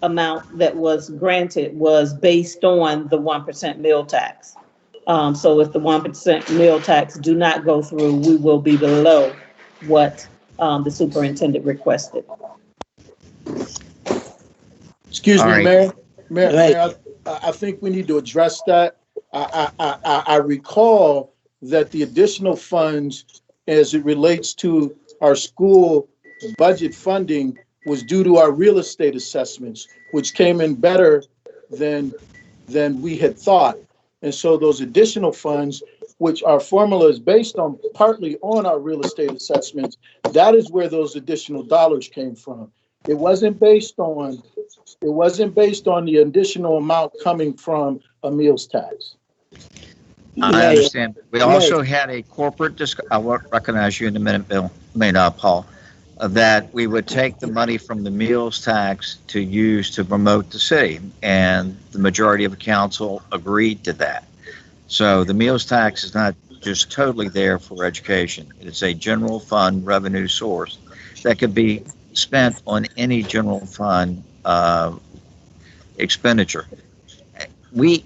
amount that was granted was based on the 1% meal tax. So if the 1% meal tax do not go through, we will be below what the superintendent requested. Excuse me, right. Mayor, I think we need to address that. I recall that the additional funds, as it relates to our school budget funding, was due to our real estate assessments, which came in better than we had thought. And so those additional funds, which our formula is based on partly on our real estate assessments, that is where those additional dollars came from. It wasn't based on the additional amount coming from a meals tax. I understand. We also had a corporate I will recognize you in a minute, Bill. Paul. That we would take the money from the meals tax to use to promote the city, and the majority of the council agreed to that. So the meals tax is not just totally there for education. It's a general fund revenue source that could be spent on any general fund expenditure. We,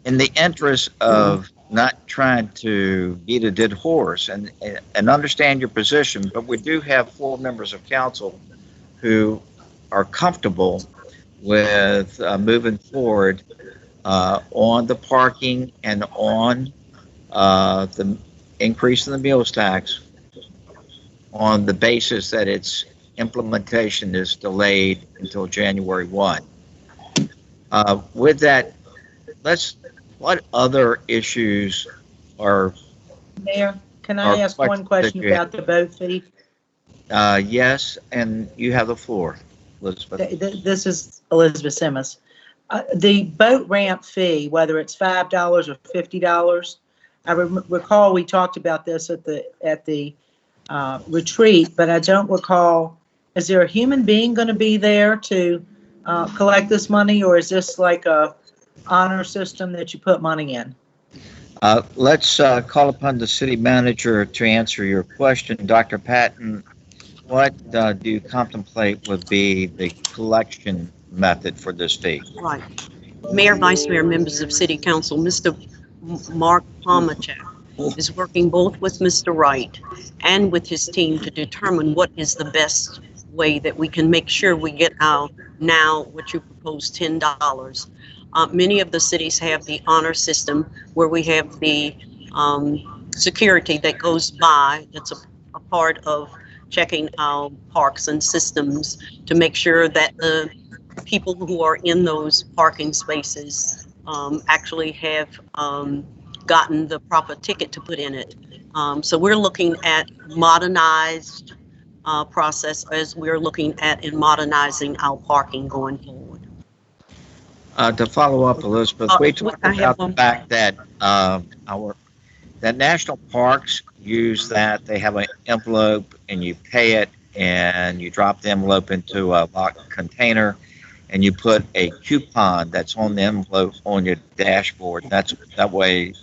in the interest of not trying to beat a dead horse and understand your position, but we do have 4 members of council who are comfortable with moving forward on the parking and on the increase in the meals tax on the basis that its implementation is delayed until January 1. With that, what other issues are? Mayor, can I ask one question about the boat fee? Yes, and you have the floor, Elizabeth. This is Elizabeth Simmons. The boat ramp fee, whether it's $5 or $50, I recall we talked about this at the retreat, but I don't recall. Is there a human being going to be there to collect this money, or is this like a honor system that you put money in? Let's call upon the city manager to answer your question. Dr. Patton, what do you contemplate would be the collection method for this fee? Right. Mayor, Vice Mayor, members of City Council, Mr. Mark Palmachek is working both with Mr. Wright and with his team to determine what is the best way that we can make sure we get out now what you propose, $10. Many of the cities have the honor system where we have the security that goes by. That's a part of checking our parks and systems to make sure that the people who are in those parking spaces actually have gotten the proper ticket to put in it. So we're looking at modernized process as we're looking at in modernizing our parking going forward. To follow up, Elizabeth, we talked about the fact that that national parks use that. They have an envelope and you pay it and you drop the envelope into a locked container and you put a coupon that's on the envelope on your dashboard. That way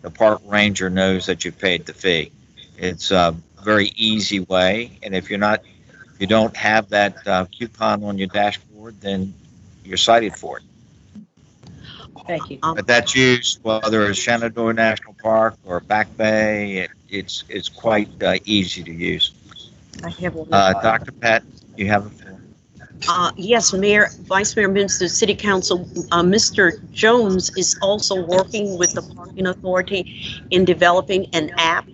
the park ranger knows that you paid the fee. It's a very easy way, and if you don't have that coupon on your dashboard, then you're cited for it. Thank you. But that's used whether it's Shenandoah National Park or Back Bay. It's quite easy to use. I have one. Dr. Pat, you have the floor. Yes, Mayor, Vice Mayor, Minister, City Council, Mr. Jones is also working with the Parking Authority in developing an app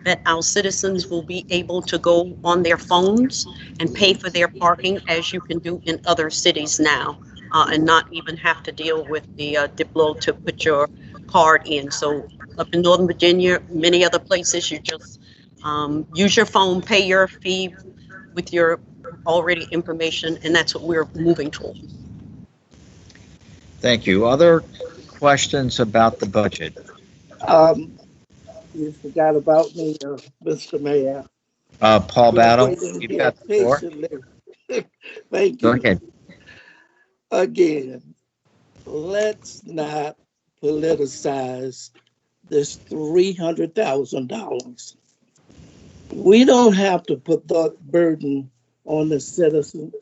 that our citizens will be able to go on their phones and pay for their parking, as you can do in other cities now, and not even have to deal with the Diplo to put your card in. So up in Northern Virginia, many other places, you just use your phone, pay your fee with your already information, and that's what we're moving toward. Thank you. Other questions about the budget? You forgot about me, Mr. Mayor. Paul Battle, Waiting you've here got the floor. patiently. Thank Go you. ahead. Again, let's not politicize this $300,000. We don't have to put that burden on the citizens.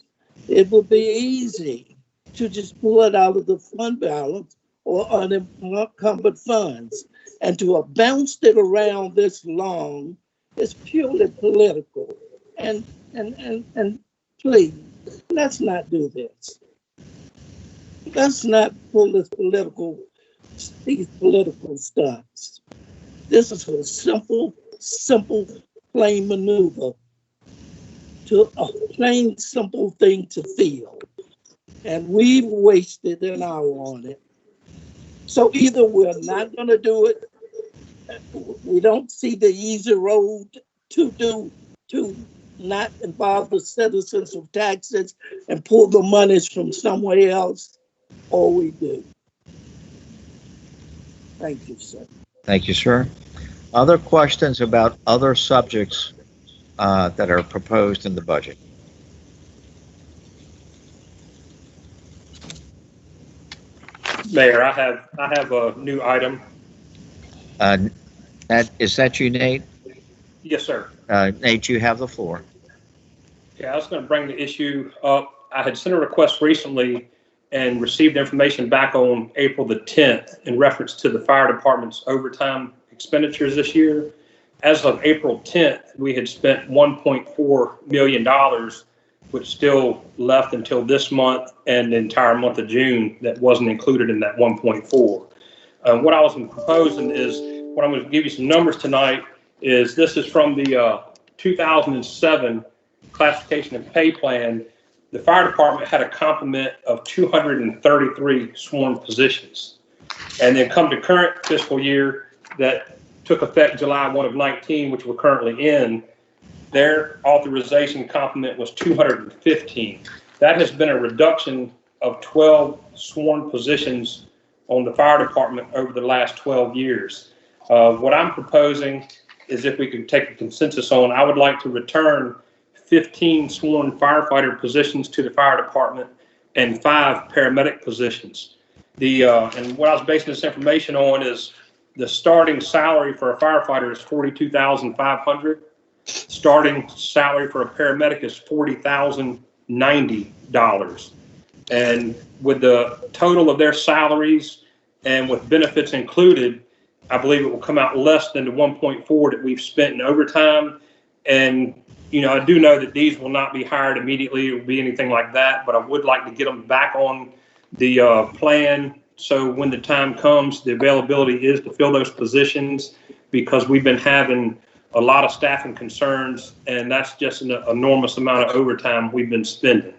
It would be easy to just pull it out of the fund balance or unencumbered funds. And to have bounced it around this long is purely political. And please, let's not do this. Let's not pull these political stunts. This is a simple, plain maneuver to a plain, simple thing to feel. And we've wasted an hour on it. So either we're not going to do it, we don't see the easy road to not involve the citizens of taxes and pull the monies from somewhere else, or we do. Thank you, sir. Thank you, sir. Other questions about other subjects that are proposed in the budget? Mayor, I have a new item. Is that you, Nate? Yes, sir. Nate, you have the floor. Yeah, I was going to bring the issue up. I had sent a request recently and received information back on April the 10th in reference to the fire department's overtime expenditures this year. As of April 10th, we had spent $1.4 million, which still left until this month and the entire month of June that wasn't included in that 1.4. What I was proposing is, what I'm going to give you some numbers tonight is, this is from the 2007 classification and pay plan. The fire department had a complement of 233 sworn positions. And then come to current fiscal year that took effect July 1 of 19, which we're currently in, their authorization complement was 215. That has been a reduction of 12 sworn positions on the fire department over the last 12 years. What I'm proposing is, if we could take a consensus on, I would like to return 15 sworn firefighter positions to the fire department and 5 paramedic positions. And what I was basing this information on is the starting salary for a firefighter is $42,500. Starting salary for a paramedic is $40,090. And with the total of their salaries and with benefits included, I believe it will come out less than the 1.4 that we've spent in overtime. And, you know, I do know that these will not be hired immediately or be anything like that, but I would like to get them back on the plan. So when the time comes, the availability is to fill those positions, because we've been having a lot of staffing concerns, and that's just an enormous amount of overtime we've been spending.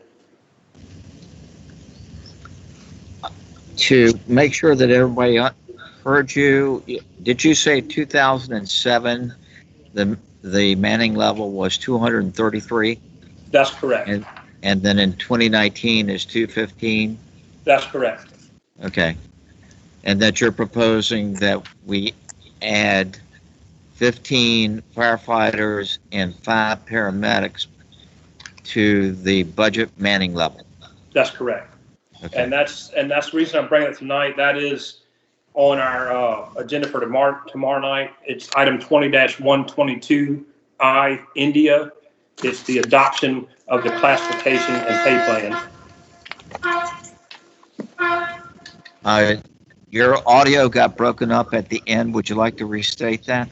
To make sure that everybody heard you, did you say 2007, the manning level was 233? That's correct. And then in 2019 is 215? That's correct. Okay. And that you're proposing that we add 15 firefighters and 5 paramedics to the budget manning level? That's correct. Okay. And that's the reason I'm bringing it tonight. That is on our agenda for tomorrow night. It's item 20-122I, India. It's the adoption of the classification and pay plan. Your audio got broken up at the end. Would you like to restate that?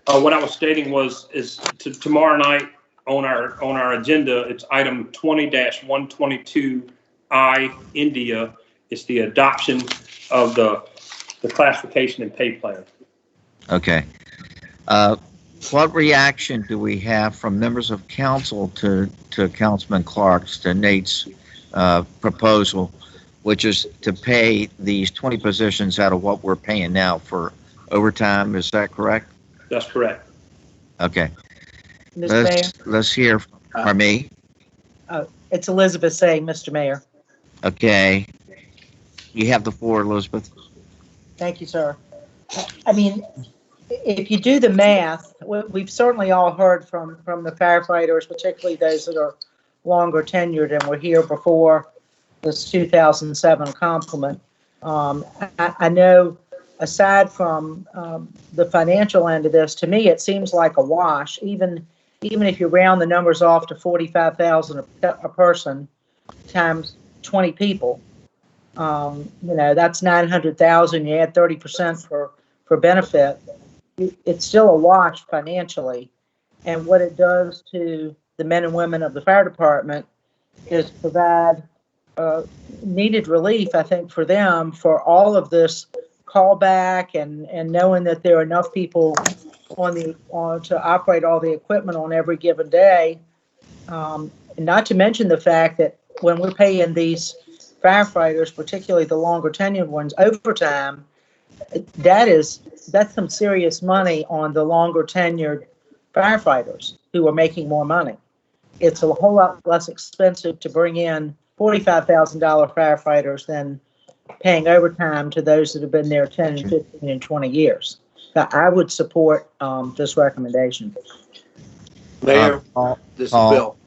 What I was stating is tomorrow night on our agenda, it's item 20-122I, India. It's the adoption of the classification and pay plan. Okay. What reaction do we have from members of council to Councilman Clark's, to Nate's proposal, which is to pay these 20 positions out of what we're paying now for overtime? Is that correct? That's correct. Okay. Mr. Mayor, Let's hear from me. it's Elizabeth saying, Mr. Mayor. Okay. You have the floor, Elizabeth. Thank you, sir. I mean, if you do the math, we've certainly all heard from the firefighters, particularly those that are longer tenured and were here before this 2007 complement. I know, aside from the financial end of this, to me, it seems like a wash. Even if you round the numbers off to 45,000 a person times 20 people, that's 900,000. You add 30% for benefit. It's still a wash financially. And what it does to the men and women of the fire department is provide needed relief, I think, for them for all of this callback and knowing that there are enough people to operate all the equipment on every given day. Not to mention the fact that when we're paying these firefighters, particularly the longer tenured ones, overtime, that's some serious money on the longer tenured firefighters who are making more money. It's a whole lot less expensive to bring in $45,000 firefighters than paying overtime to those that have been there 10 and 15 and 20 years. So I would support this recommendation. Mayor, this is Bill.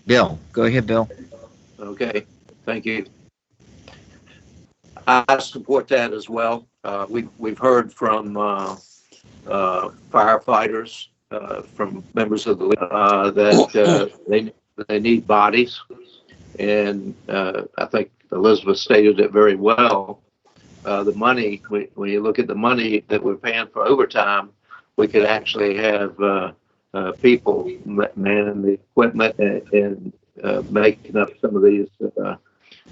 Bill, go ahead, Bill. Okay, thank you. I support that as well. We've heard from firefighters, from members of the that they need bodies, and I think Elizabeth stated it very well. The money, when you look at the money that we're paying for overtime, we could actually have people manning the equipment and making up some of these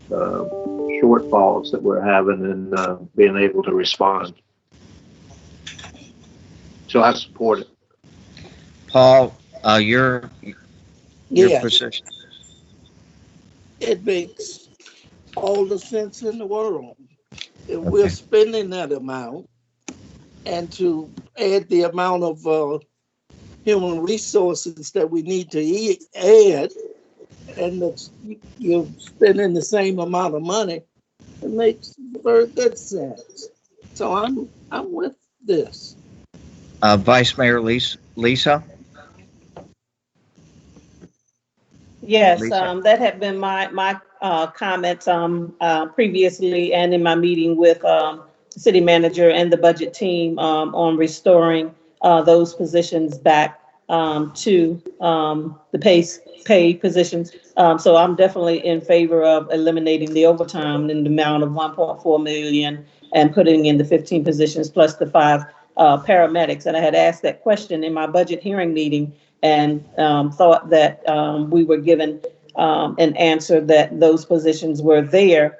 shortfalls that we're having and being able to respond. So I support it. Paul, your position. It makes all the sense in the world. If we're spending that amount, and to add the amount of human resources that we need to add, and you're spending the same amount of money, it makes very good sense. So I'm with this. Vice Mayor Lisa? Yes, Lisa? that had been my comments previously and in my meeting with city manager and the budget team on restoring those positions back to the pay positions. So I'm definitely in favor of eliminating the overtime in the amount of 1.4 million and putting in the 15 positions plus the 5 paramedics. And I had asked that question in my budget hearing meeting and thought that we were given an answer that those positions were there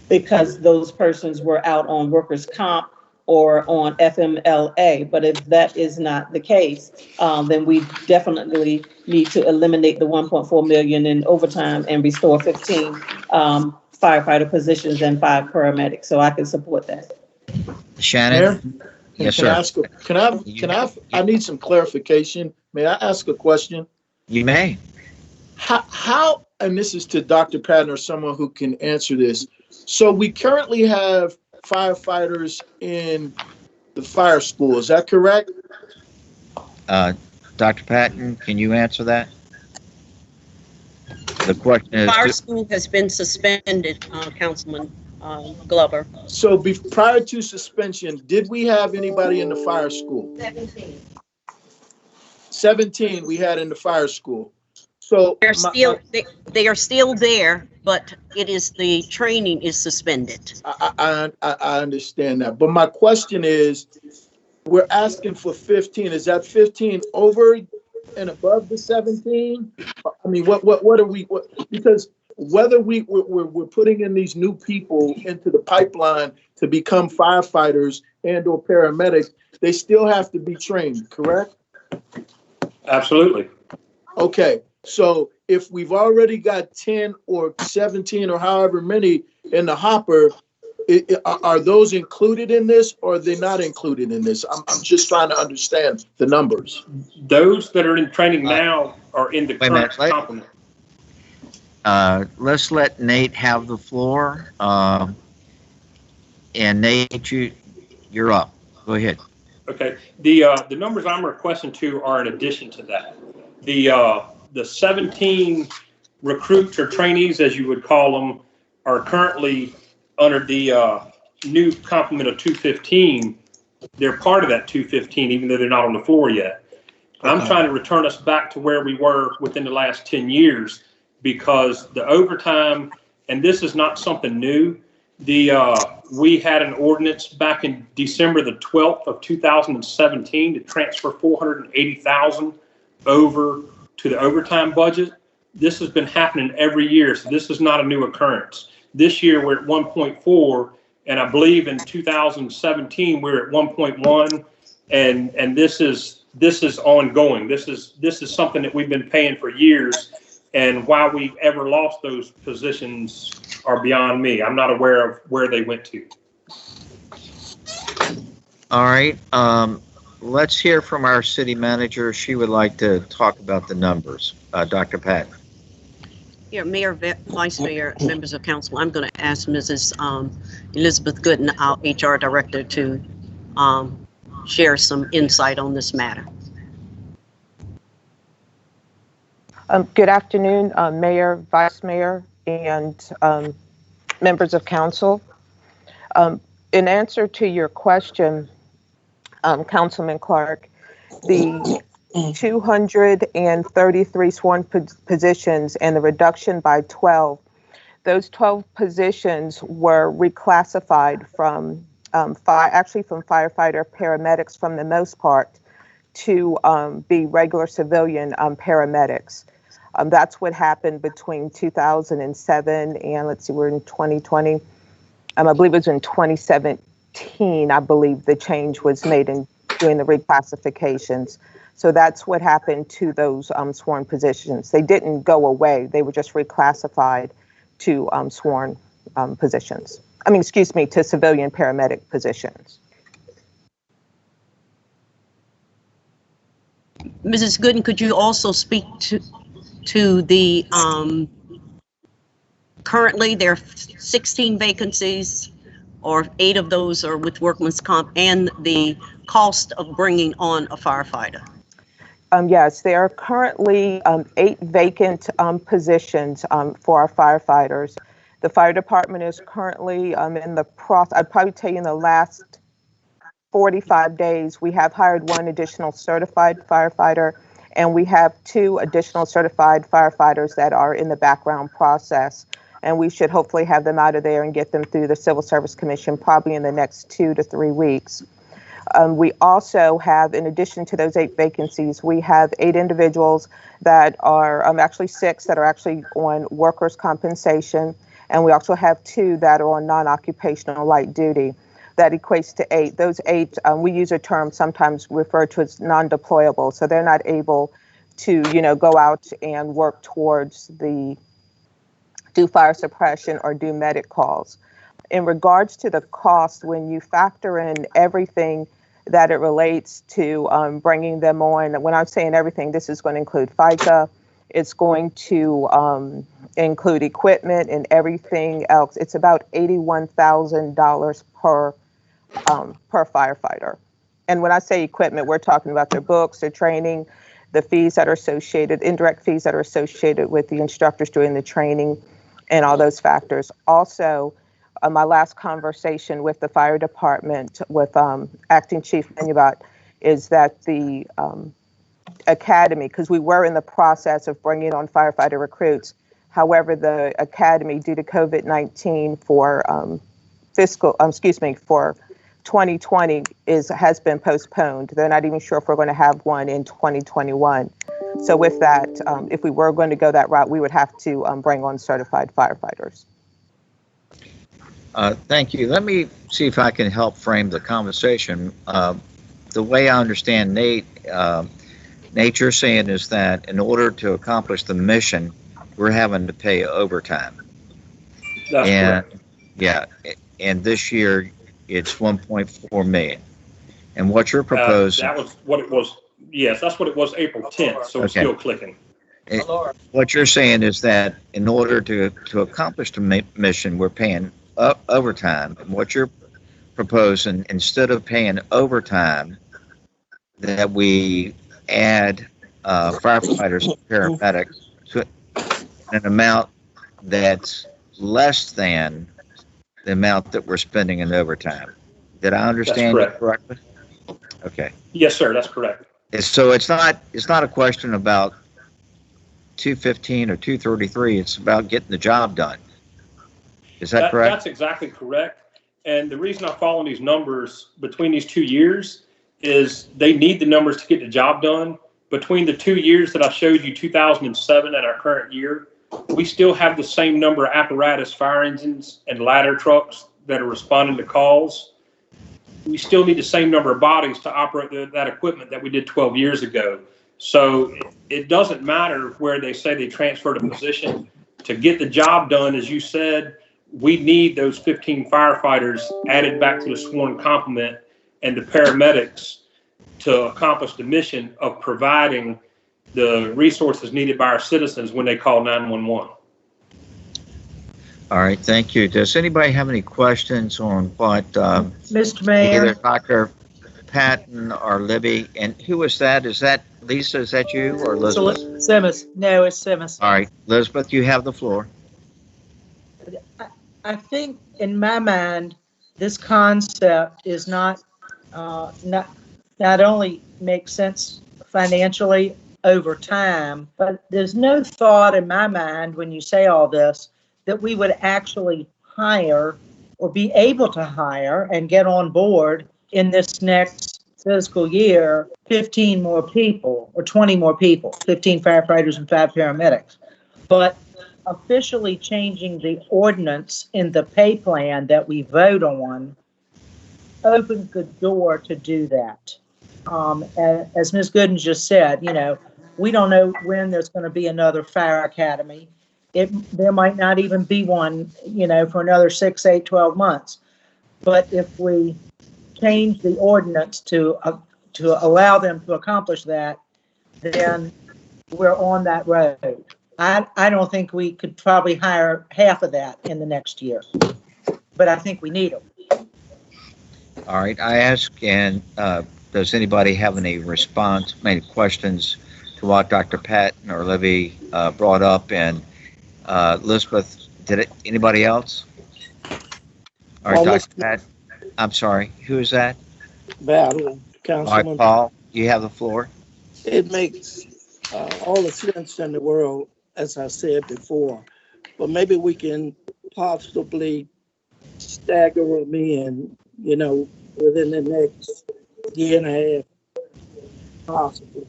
because those persons were out on workers' comp or on FMLA. But if that is not the case, then we definitely need to eliminate the 1.4 million in overtime and restore 15 firefighter positions and 5 paramedics. So I can support that. Shannon? Mayor? Yes, Can sir. I ask I need some clarification. May I ask a question? You may. How, and this is to Dr. Patton or someone who can answer this. So we currently have firefighters in the fire school. Is that correct? Dr. Patton, can you answer that? The question is, Fire school has been suspended, Councilman Glover. So prior to suspension, did we have anybody in the fire school? 17 we had in the fire school. So They are still there, but the training is suspended. I understand that. But my question is, we're asking for 15. Is that 15 over and above the 17? I mean, what are we, because whether we're putting in these new people into the pipeline to become firefighters and or paramedics, they still have to be trained, correct? Absolutely. Okay, so if we've already got 10 or 17 or however many in the hopper, are those included in this or are they not included in this? I'm just trying to understand the numbers. Those that are in training now are in the current complement. Let's let Nate have the floor. And Nate, you're up. Go ahead. Okay. The numbers I'm requesting to are in addition to that. The 17 recruits or trainees, as you would call them, are currently under the new complement of 215. They're part of that 215, even though they're not on the floor yet. I'm trying to return us back to where we were within the last 10 years because the overtime, and this is not something new, we had an ordinance back in December the 12th of 2017 to transfer $480,000 over to the overtime budget. This has been happening every year, so this is not a new occurrence. This year we're at 1.4, and I believe in 2017 we're at 1.1, and this is ongoing. This is something that we've been paying for years, and why we've ever lost those positions are beyond me. I'm not aware of where they went to. All right. Let's hear from our city manager. She would like to talk about the numbers. Dr. Patton. Yeah, Mayor, Vice Mayor, members of council, I'm going to ask Mrs. Elizabeth Gooden, our HR director, to share some insight on this matter. Good afternoon, Mayor, Vice Mayor, and members of council. In answer to your question, Councilman Clark, the 233 sworn positions and the reduction by 12, those 12 positions were reclassified from from firefighter paramedics for the most part to be regular civilian paramedics. That's what happened between 2007 and let's see, we're in 2020. I believe it was in 2017, I believe the change was made in doing the reclassifications. So that's what happened to those sworn positions. They didn't go away. They were just reclassified to sworn positions. To civilian paramedic positions. Mrs. Gooden, could you also speak to the currently there are 16 vacancies, or 8 of those are with workman's comp, and the cost of bringing on a firefighter? Yes, there are currently 8 vacant positions for our firefighters. The fire department is currently in the process. I'd probably tell you in the last 45 days, we have hired 1 additional certified firefighter, and we have 2 additional certified firefighters that are in the background process. And we should hopefully have them out of there and get them through the Civil Service Commission probably in the next 2 to 3 weeks. We also have, in addition to those 8 vacancies, we have 8 individuals that are actually 6 that are actually on workers' compensation. And we also have 2 that are on non-occupational light duty. That equates to 8. Those 8, we use a term sometimes referred to as non-deployable. So they're not able to, go out and work towards do fire suppression or do medic calls. In regards to the cost, when you factor in everything that it relates to bringing them on, when I'm saying everything, this is going to include FICA, it's going to include equipment and everything else. It's about $81,000 per firefighter. And when I say equipment, we're talking about their books, their training, the fees that are associated, indirect fees that are associated with the instructors doing the training and all those factors. Also, my last conversation with the fire department with Acting Chief Manubat is that the academy, because we were in the process of bringing on firefighter recruits. However, the academy, due to COVID-19 for for 2020 has been postponed. They're not even sure if we're going to have one in 2021. So with that, if we were going to go that route, we would have to bring on certified firefighters. Thank you. Let me see if I can help frame the conversation. The way I understand Nate, Nate, you're saying is that in order to accomplish the mission, we're having to pay overtime. That's correct. Yeah, and this year it's 1.4 million. And what you're proposing? That was what it was. Yes, that's what it was April 10th. So it's still clicking. What you're saying is that in order to accomplish the mission, we're paying overtime. And what you're proposing, instead of paying overtime, that we add firefighters and paramedics to an amount that's less than the amount that we're spending in overtime. Did I understand you correctly? Okay. Yes, sir. That's correct. So it's not a question about 215 or 233. It's about getting the job done. Is that correct? That's exactly correct. And the reason I'm following these numbers between these 2 years is they need the numbers to get the job done. Between the 2 years that I showed you, 2007 and our current year, we still have the same number of apparatus, fire engines, and ladder trucks that are responding to calls. We still need the same number of bodies to operate that equipment that we did 12 years ago. So it doesn't matter where they say they transferred a position. To get the job done, as you said, we need those 15 firefighters added back to the sworn complement and the paramedics to accomplish the mission of providing the resources needed by our citizens when they call 911. All right, thank you. Does anybody have any questions on what Mr. Mayor? either Dr. Patton or Libby, and who is that? Is that Lisa? Is that you or Elizabeth? Simmons. No, it's Simmons. All right, Elizabeth, you have the floor. I think in my mind, this concept is not only makes sense financially over time, but there's no thought in my mind when you say all this that we would actually hire or be able to hire and get on board in this next fiscal year 15 more people or 20 more people, 15 firefighters and 5 paramedics. But officially changing the ordinance in the pay plan that we vote on opens the door to do that. As Ms. Gooden just said, we don't know when there's going to be another fire academy. There might not even be one, for another 6, 8, 12 months. But if we change the ordinance to allow them to accomplish that, then we're on that road. I don't think we could probably hire half of that in the next year, but I think we need them. All right, I ask, and does anybody have any questions to what Dr. Patton or Libby brought up? And Elizabeth, anybody else? All right, Dr. Patton. I'm sorry, who is that? Battle, Councilman. All right, Paul, you have the floor. It makes all the sense in the world, as I said before, but maybe we can possibly stagger them in, within the next year and a half, possible,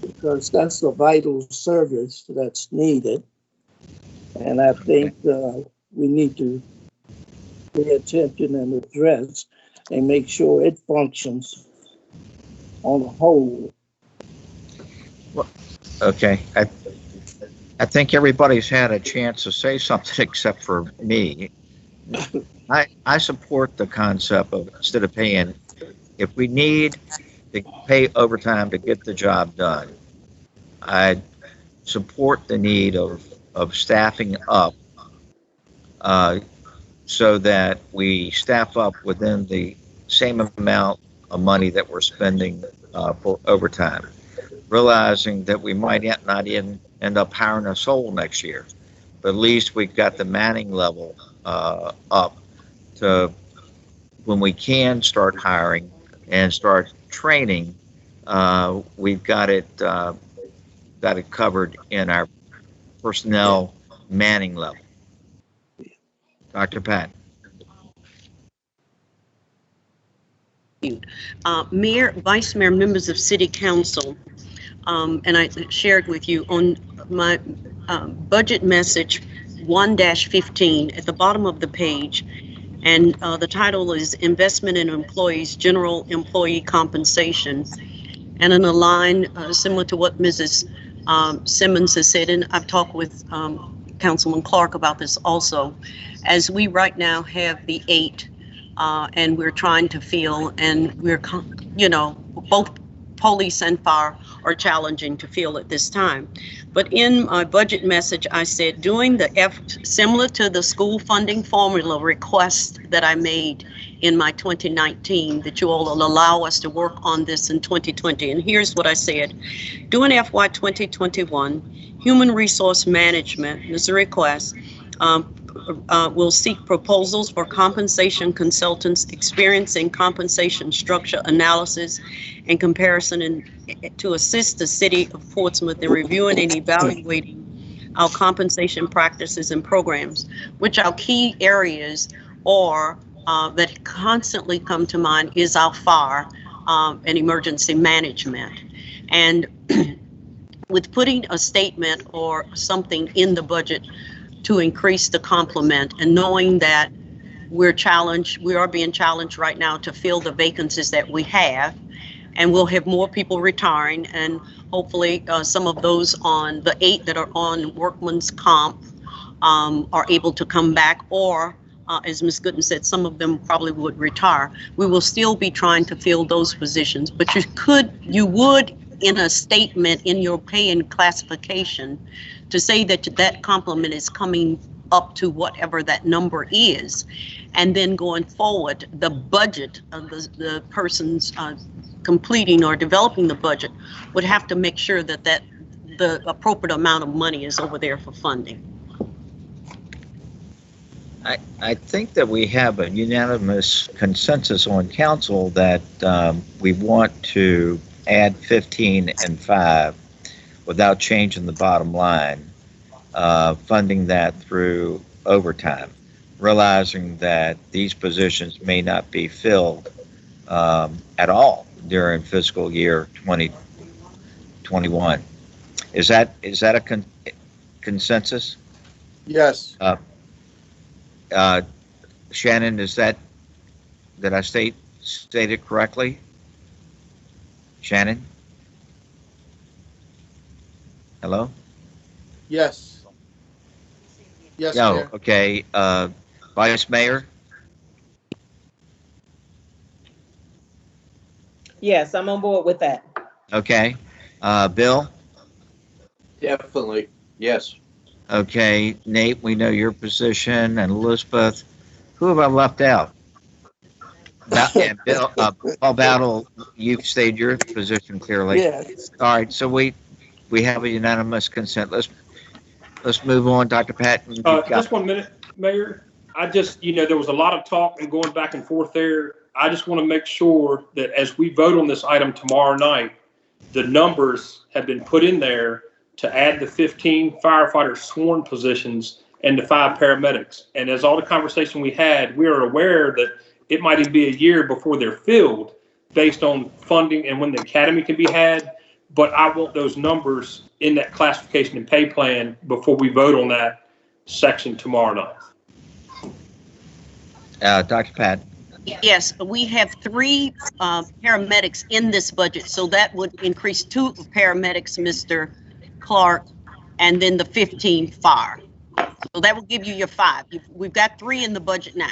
because that's a vital service that's needed, and I think we need to pay attention and address and make sure it functions on the whole. Well, okay, I think everybody's had a chance to say something except for me. I support the concept of, instead of paying, if we need to pay overtime to get the job done, I support the need of staffing up so that we staff up within the same amount of money that we're spending for overtime, realizing that we might not even end up hiring a soul next year, but at least we've got the manning level up to when we can start hiring and start training. We've got it covered in our personnel manning level. Dr. Pat. Mayor, Vice Mayor, members of City Council, and I shared with you on my budget message 1-15 at the bottom of the page, and the title is Investment in Employees General Employee Compensation. And in a line similar to what Mrs. Simmons has said, and I've talked with Councilman Clark about this also, as we right now have the 8 and we're trying to fill, and we're, both police and fire are challenging to fill at this time. But in my budget message, I said, doing the similar to the school funding formula request that I made in my 2019, that you all will allow us to work on this in 2020. And here's what I said. During FY 2021, Human Resource Management, this is a request, will seek proposals for compensation consultants experiencing compensation structure analysis and comparison to assist the city of Portsmouth in reviewing and evaluating our compensation practices and programs, which our key areas are that constantly come to mind is our fire and emergency management. And with putting a statement or something in the budget to increase the complement, and knowing that we are being challenged right now to fill the vacancies that we have, and we'll have more people retiring, and hopefully some of those on the 8 that are on workman's comp are able to come back, or as Ms. Gooden said, some of them probably would retire. We will still be trying to fill those positions, but you would in a statement in your pay and classification to say that that complement is coming up to whatever that number is. And then going forward, the budget of the person's completing or developing the budget would have to make sure that the appropriate amount of money is over there for funding. I think that we have a unanimous consensus on council that we want to add 15 and 5 without changing the bottom line, funding that through overtime, realizing that these positions may not be filled at all during fiscal year 2021. Is that a consensus? Yes. Shannon, did I state it correctly? Shannon? Hello? Yes. Yes, No, Mayor. okay. Vice Mayor? Yes, I'm on board with that. Okay. Bill? Definitely, yes. Okay. Nate, we know your position, and Elizabeth. Who have I left out? And Bill, Paul Battle, you've stated your position clearly. Yes. All right, so we have a unanimous consent. Let's move on, Dr. Patton. Just 1 minute, Mayor. There was a lot of talk and going back and forth there. I just want to make sure that as we vote on this item tomorrow night, the numbers have been put in there to add the 15 firefighter sworn positions and the 5 paramedics. And as all the conversation we had, we are aware that it might even be a year before they're filled based on funding and when the academy can be had. But I want those numbers in that classification and pay plan before we vote on that section tomorrow night. Dr. Pat. Yes, we have 3 paramedics in this budget, so that would increase 2 paramedics, Mr. Clark, and then the 15 fire. So that will give you your 5. We've got 3 in the budget now.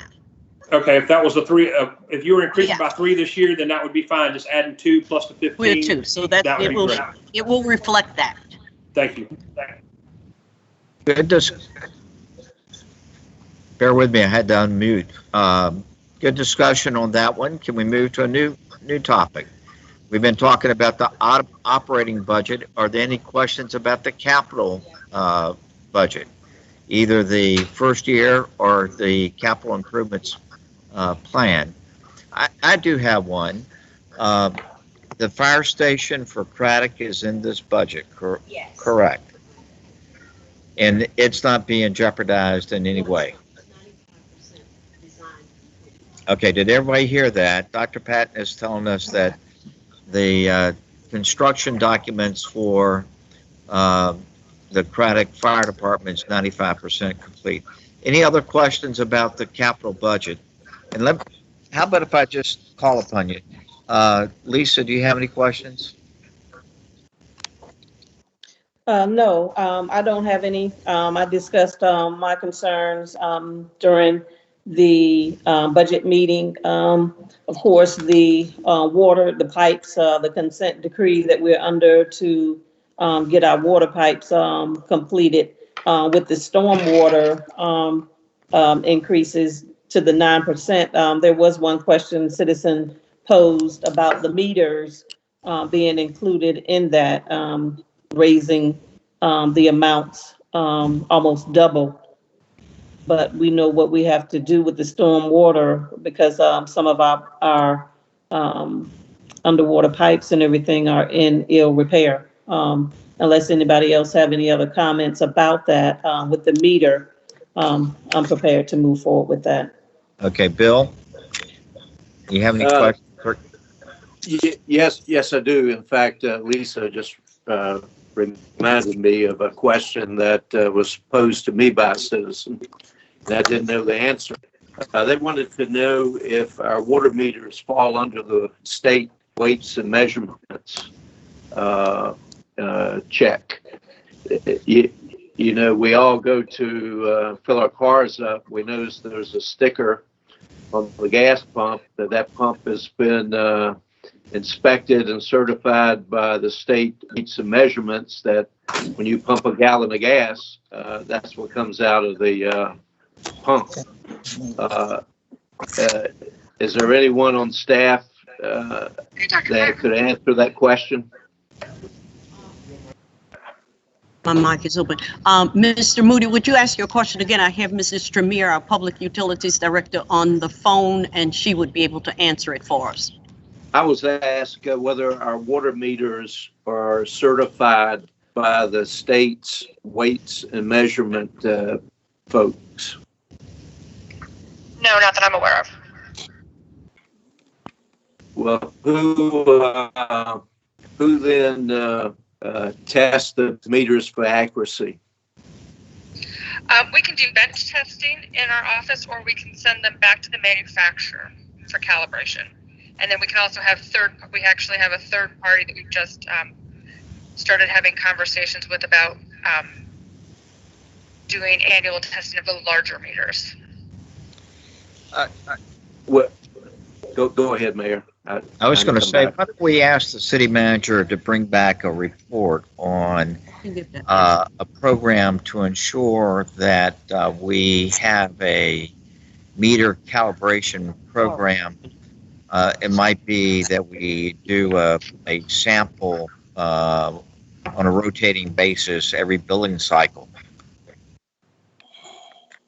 Okay, if that was the 3, if you were increasing by 3 this year, then that would be fine. Just adding 2 plus the 15. We're 2, so that it will reflect that. Thank you. Good. Bear with me, I had to unmute. Good discussion on that one. Can we move to a new new topic. We've been talking about the operating budget. Are there any questions about the capital budget, either the first year or the capital improvements plan? I do have one. The fire station for Craddock is in this budget, Yes. correct? And it's not being jeopardized in any way. Okay, did everybody hear that? Dr. Patton is telling us that the construction documents for the Craddock Fire Department is 95% complete. Any other questions about the capital budget? And how about if I just call upon you? Lisa, do you have any questions? No, I don't have any. I discussed my concerns during the budget meeting. Of course, the water, the pipes, the consent decree that we're under to get our water pipes completed with the stormwater increases to the 9%. There was one question citizen posed about the meters being included in that, raising the amounts almost double. But we know what we have to do with the storm water because some of our underwater pipes and everything are in ill repair. Unless anybody else have any other comments about that with the meter, I'm prepared to move forward with that. Okay, Bill, you have any questions? Yes, I do. In fact, Lisa just reminded me of a question that was posed to me by a citizen that I didn't know the answer. They wanted to know if our water meters fall under the state weights and measurements check. You know, we all go to fill our cars up. We notice there's a sticker on the gas pump that pump has been inspected and certified by the state weights and measurements, that when you pump a gallon of gas, that's what comes out of the pump. Is there anyone on staff that could answer that question? My mic is open. Mr. Moody, would you ask your question again? I have Mrs. Tremere, our Public Utilities Director, on the phone, and she would be able to answer it for us. I was asked whether our water meters are certified by the state's weights and measurement folks. No, not that I'm aware of. Well, who then tests the meters for accuracy? We can do bench testing in our office, or we can send them back to the manufacturer for calibration. And then we can also have we actually have a third party that we've just started having conversations with about doing annual testing of the larger meters. Go ahead, Mayor. I was going to say, why don't we ask the city manager to bring back a report on a program to ensure that we have a meter calibration program. It might be that we do a sample on a rotating basis every billing cycle.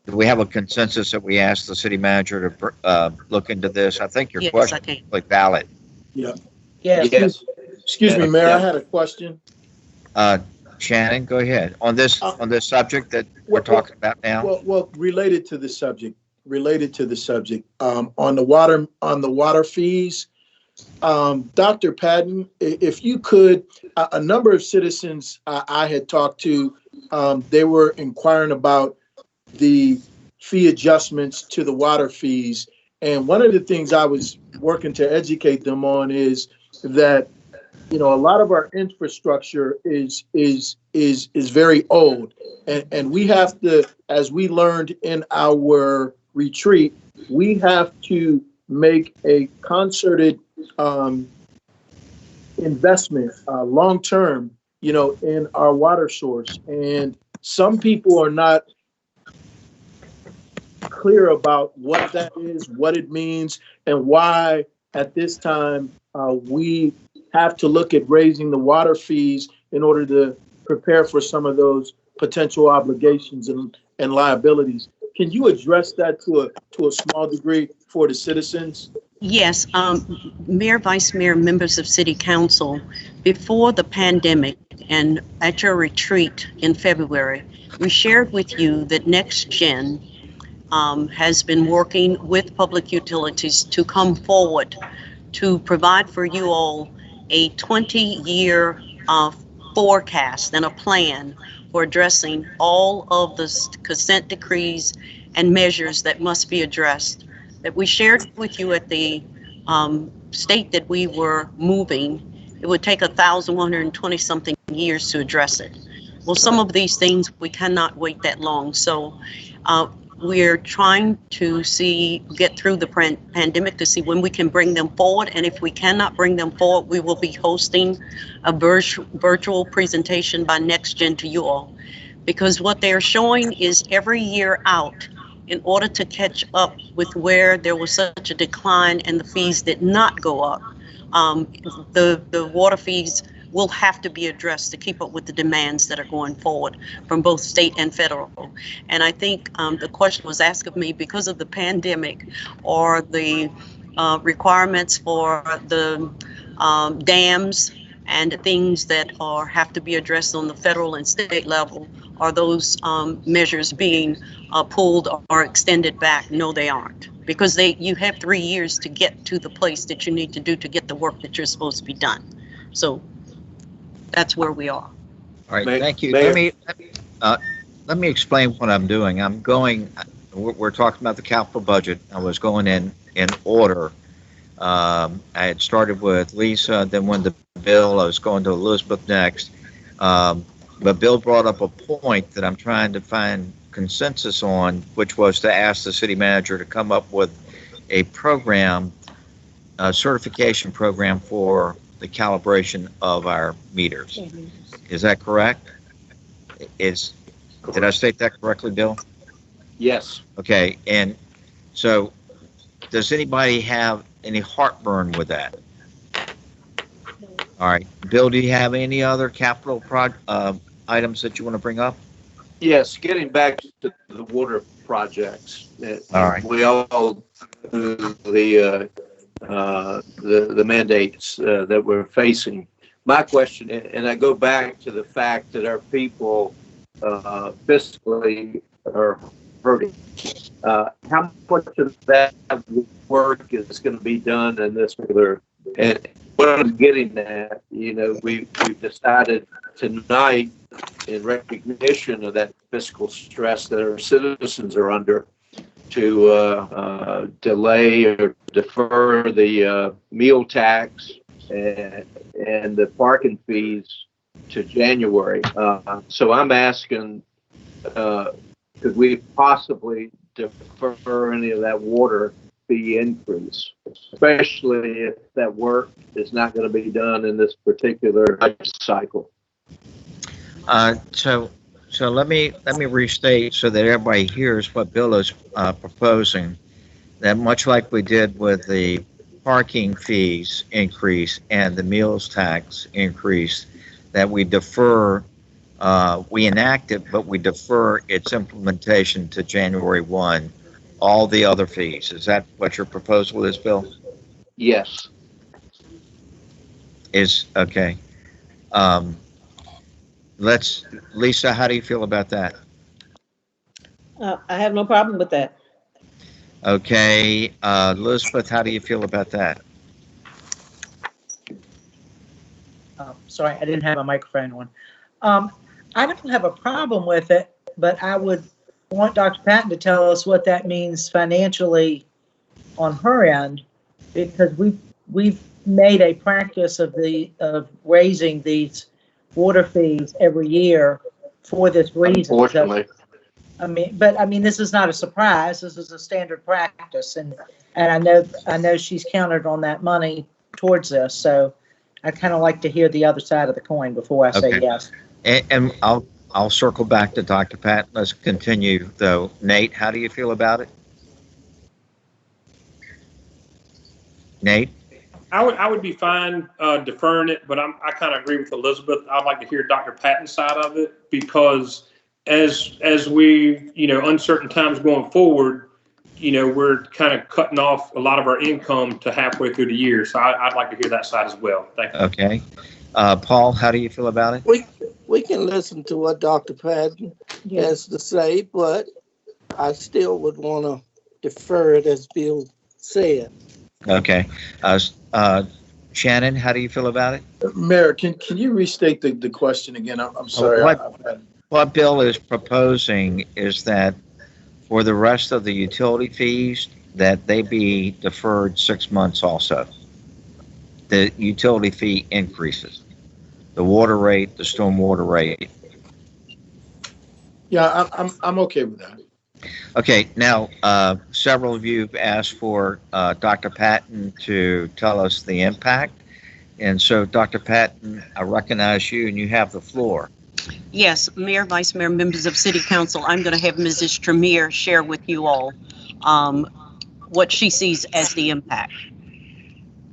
Do we have a consensus that we ask the city manager to look into this? I think your question is like valid. Yeah. Yes. Excuse me, Mayor, I had a question. Shannon, go ahead. On this subject that we're talking about now? Well, related to the subject, on the water fees, Dr. Patton, if you could, a number of citizens I had talked to, they were inquiring about the fee adjustments to the water fees. And one of the things I was working to educate them on is that, you know, a lot of our infrastructure is very old. And we have to, as we learned in our retreat, we have to make a concerted investment long-term, you know, in our water source. And some people are not clear about what that is, what it means, and why at this time we have to look at raising the water fees in order to prepare for some of those potential obligations and liabilities. Can you address that to a small degree for the citizens? Yes, Mayor, Vice Mayor, members of City Council, before the pandemic and at your retreat in February, we shared with you that NextGen has been working with public utilities to come forward to provide for you all a 20-year forecast and a plan for addressing all of the consent decrees and measures that must be addressed. That we shared with you at the state that we were moving, it would take 1,120 something years to address it. Well, some of these things we cannot wait that long. So we're trying to get through the pandemic to see when we can bring them forward. And if we cannot bring them forward, we will be hosting a virtual presentation by NextGen to you all. Because what they're showing is every year out, in order to catch up with where there was such a decline and the fees did not go up, the water fees will have to be addressed to keep up with the demands that are going forward from both state and federal. And I think the question was asked of me because of the pandemic or the requirements for the dams and things that have to be addressed on the federal and state level. Are those measures being pulled or extended back? No, they aren't, because you have 3 years to get to the place that you need to do to get the work that you're supposed to be done. So that's where we are. All right, thank you. Mayor. Let me explain what I'm doing. We're talking about the capital budget. I was going in order. I had started with Lisa, then went to Bill. I was going to Elizabeth next. But Bill brought up a point that I'm trying to find consensus on, which was to ask the city manager to come up with a program, a certification program for the calibration of our meters. Is that correct? Did I state that correctly, Bill? Yes. Okay, and so does anybody have any heartburn with that? All right, Bill, do you have any other capital items that you want to bring up? Yes, getting back to the water projects. All right. We all the mandates that we're facing. My question, and I go back to the fact that our people fiscally are hurting. How much of that work is going to be done in this particular? And what I'm getting at, we've decided tonight, in recognition of that fiscal stress that our citizens are under, to delay or defer the meal tax and the parking fees to January. So I'm asking, could we possibly defer any of that water fee increase, especially if that work is not going to be done in this particular cycle? So let me restate so that everybody hears what Bill is proposing. That much like we did with the parking fees increase and the meals tax increase, that we defer, we enact it, but we defer its implementation to January 1. All the other fees. Is that what your proposal is, Bill? Yes. Is okay. Lisa, how do you feel about that? I have no problem with that. Okay, Elizabeth, how do you feel about that? Sorry, I didn't have a microphone on. I don't have a problem with it, but I would want Dr. Patton to tell us what that means financially on her end, because we've made a practice of raising these water fees every year for this reason. Unfortunately. So, this is not a surprise. This is a standard practice, and I know she's counted on that money towards this. So I'd kind of like to hear the other side of the coin before I say yes. And I'll circle back to Dr. Patton. Let's continue, though. Nate, how do you feel about it? Nate? I would be fine deferring it, but I kind of agree with Elizabeth. I'd like to hear Dr. Patton's side of it, because as we, uncertain times going forward, we're kind of cutting off a lot of our income to halfway through the year. So I'd like to hear that side as well. Thank you. Okay. Paul, how do you feel about it? We can listen to what Dr. Patton has to say, but I still would want to defer it, as Bill said. Okay. Shannon, how do you feel about it? Mayor, can you restate the question again? I'm sorry. What Bill is proposing is that for the rest of the utility fees, that they be deferred 6 months also. The utility fee increases, the water rate, the stormwater rate. Yeah, I'm okay with that. Okay, now, several of you have asked for Dr. Patton to tell us the impact. And so, Dr. Patton, I recognize you and you have the floor. Yes, Mayor, Vice Mayor, members of City Council, I'm going to have Mrs. Tremere share with you all what she sees as the impact.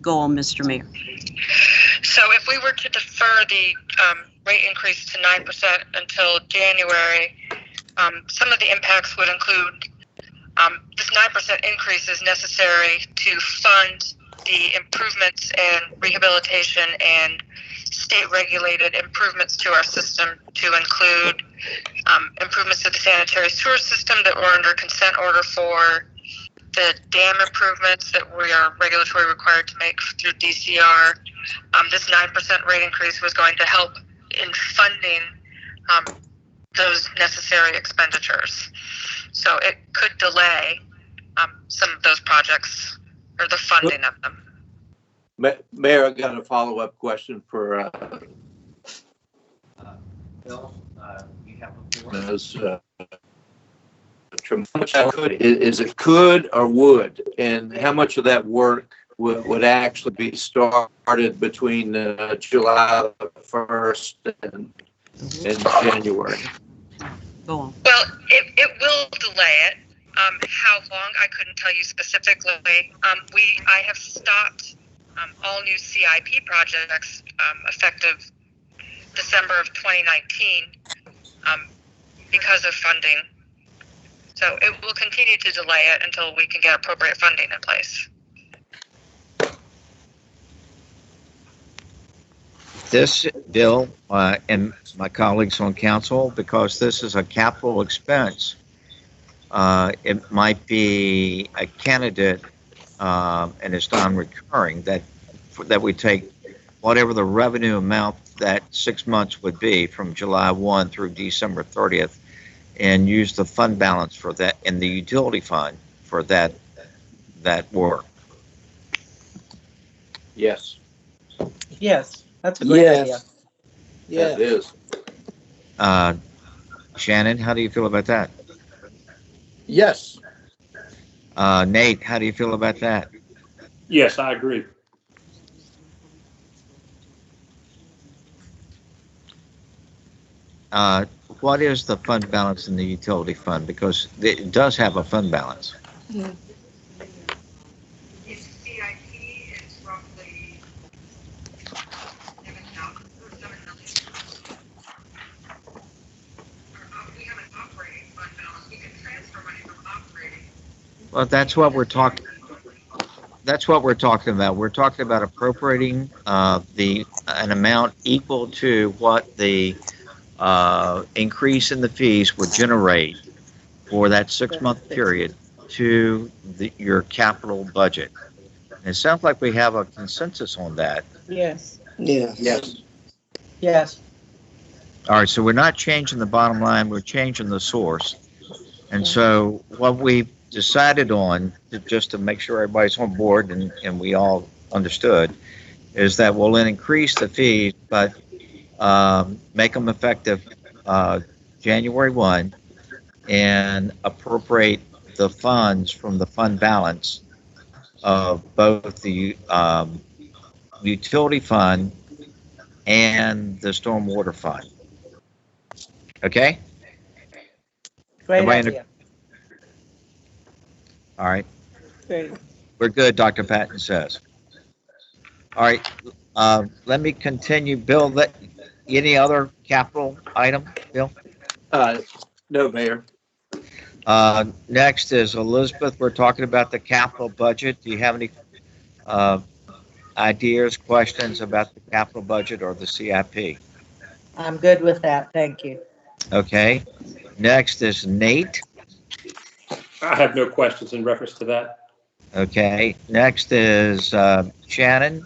Go on, Mr. Mayor. So if we were to defer the rate increase to 9% until January, some of the impacts would include this 9% increase is necessary to fund the improvements and rehabilitation and state-regulated improvements to our system, to include improvements to the sanitary sewer system that we're under consent order for, the dam improvements that we are regulatory required to make through DCR. This 9% rate increase was going to help in funding those necessary expenditures. So it could delay some of those projects, or the funding of them. Mayor, I got a follow-up question for Bill, you have the floor. Ms. Is it could or would? And how much of that work would actually be started between July 1st and January? Go on. Well, it will delay it. How long, I couldn't tell you specifically. I have stopped all new CIP projects effective December of 2019 because of funding. So it will continue to delay it until we can get appropriate funding in place. This bill and my colleagues on council, because this is a capital expense, it might be a candidate, and it's non-recurring, that we take whatever the revenue amount that 6 months would be from July 1 through December 30th, and use the fund balance for that in the utility fund for that work. Yes. Yes, that's a great idea. Yeah. That is. Shannon, how do you feel about that? Yes. Nate, how do you feel about that? Yes, I agree. What is the fund balance in the utility fund? Because it does have a fund balance. Its CIP is roughly 7,000 or 7 million. We have an operating fund balance. We can transfer money from operating. Well, that's what we're talking. That's what we're talking about. We're talking about appropriating an amount equal to what the increase in the fees would generate for that 6-month period to your capital budget. And it sounds like we have a consensus on that. Yes. Yes. Yes. Yes. All right, so we're not changing the bottom line, we're changing the source. And so what we decided on, just to make sure everybody's on board and we all understood, is that we'll then increase the fees, but make them effective January 1 and appropriate the funds from the fund balance of both the utility fund and the stormwater fund. Okay? Great Everybody idea. All right. Great. We're good, Dr. Patton says. All right, let me continue. Bill, any other capital item, Bill? No, Mayor. Next is Elizabeth. We're talking about the capital budget. Do you have any ideas, questions about the capital budget or the CIP? I'm good with that, thank you. Okay. Next is Nate. I have no questions in reference to that. Okay. Next is Shannon.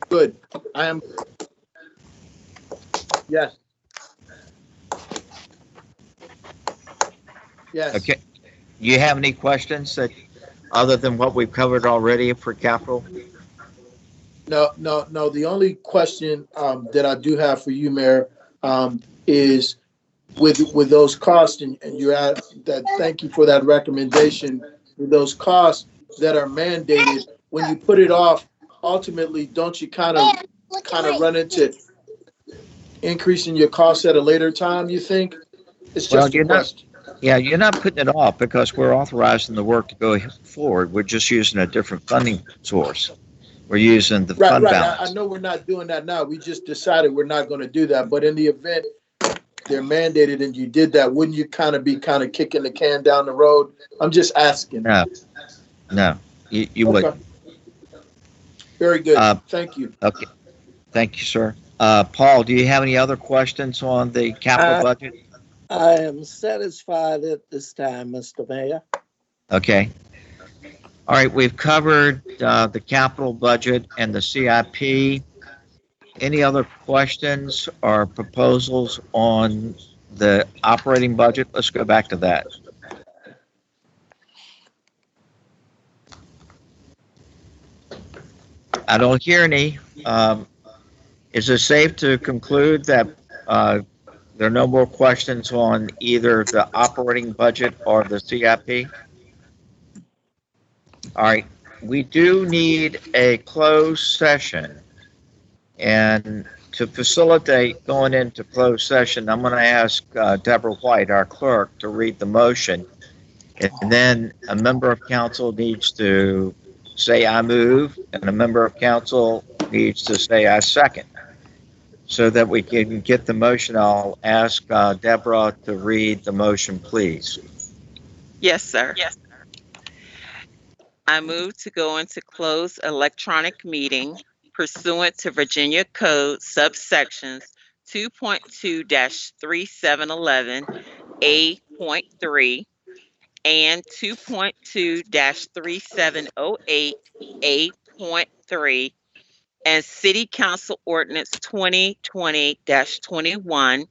Good. I am. Yes. Yes. Okay. Do you have any questions that, other than what we've covered already for capital? No. The only question that I do have for you, Mayor, is with those costs, and you're at that. Thank you for that recommendation. With those costs that are mandated, when you put it off, ultimately, don't you kind of run into increasing your costs at a later time? You think? It's just a question. Yeah, you're not putting it off because we're authorizing the work to go forward. We're just using a different funding source. We're using the fund balance. I know we're not doing that now. We just decided we're not going to do that. But in the event they're mandated and you did that, wouldn't you kind of kicking the can down the road? I'm just asking. No, you wouldn't. Very good. Thank you. Okay. Thank you, sir. Paul, do you have any other questions on the capital budget? I am satisfied at this time, Mr. Mayor. Okay. All right, we've covered the capital budget and the CIP. Any other questions or proposals on the operating budget? Let's go back to that. I don't hear any. Is it safe to conclude that there are no more questions on either the operating budget or the CIP? All right, we do need a closed session. And to facilitate going into closed session, I'm going to ask Deborah White, our clerk, to read the motion. And then a member of council needs to say, I move, and a member of council needs to say, I second. So that we can get the motion, I'll ask Deborah to read the motion, please. Yes, sir. Yes. I move to go into closed electronic meeting pursuant to Virginia Code subsections 2.2-3711 A.3 and 2.2-3708 A.3 and City Council Ordinance 2020-21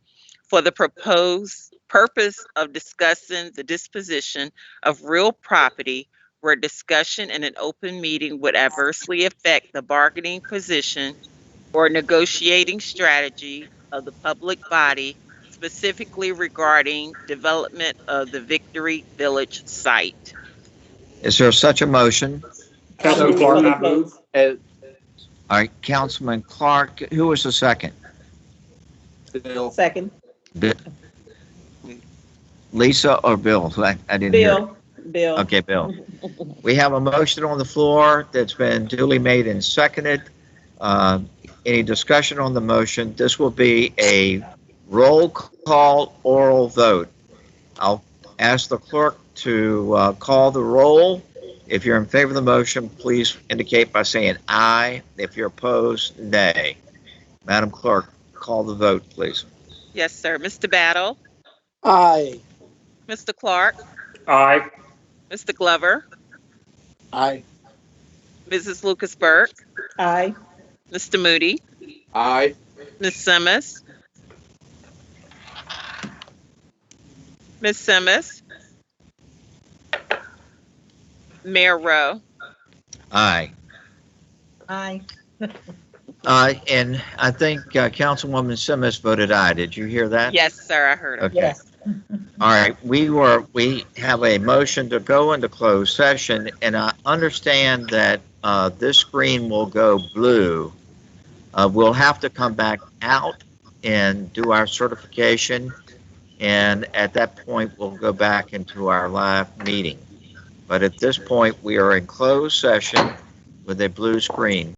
for the proposed purpose of discussing the disposition of real property where discussion in an open meeting would adversely affect the bargaining position or negotiating strategy of the public body, specifically regarding development of the Victory Village site. Is there such a motion? Councilman Clark, I move. All right, Councilman Clark, who was the second? Bill. Second. Lisa or Bill? I didn't hear it. Bill. Okay, Bill. We have a motion on the floor that's been duly made and seconded. Any discussion on the motion? This will be a roll call oral vote. I'll ask the clerk to call the roll. If you're in favor of the motion, please indicate by saying aye. If you're opposed, nay. Madam Clerk, call the vote, please. Yes, sir. Mr. Battle? Aye. Mr. Clark? Aye. Mr. Glover? Aye. Mrs. Lucas Burke? Aye. Mr. Moody? Aye. Ms. Simmons? Ms. Simmons? Mayor Rowe? Aye. Aye. And I think Councilwoman Simmons voted aye. Did you hear that? Yes, sir. I heard it. Okay. Yes. All right. We have a motion to go into closed session, and I understand that this screen will go blue. We'll have to come back out and do our certification, and at that point, we'll go back into our live meeting. But at this point, we are in closed session with a blue screen.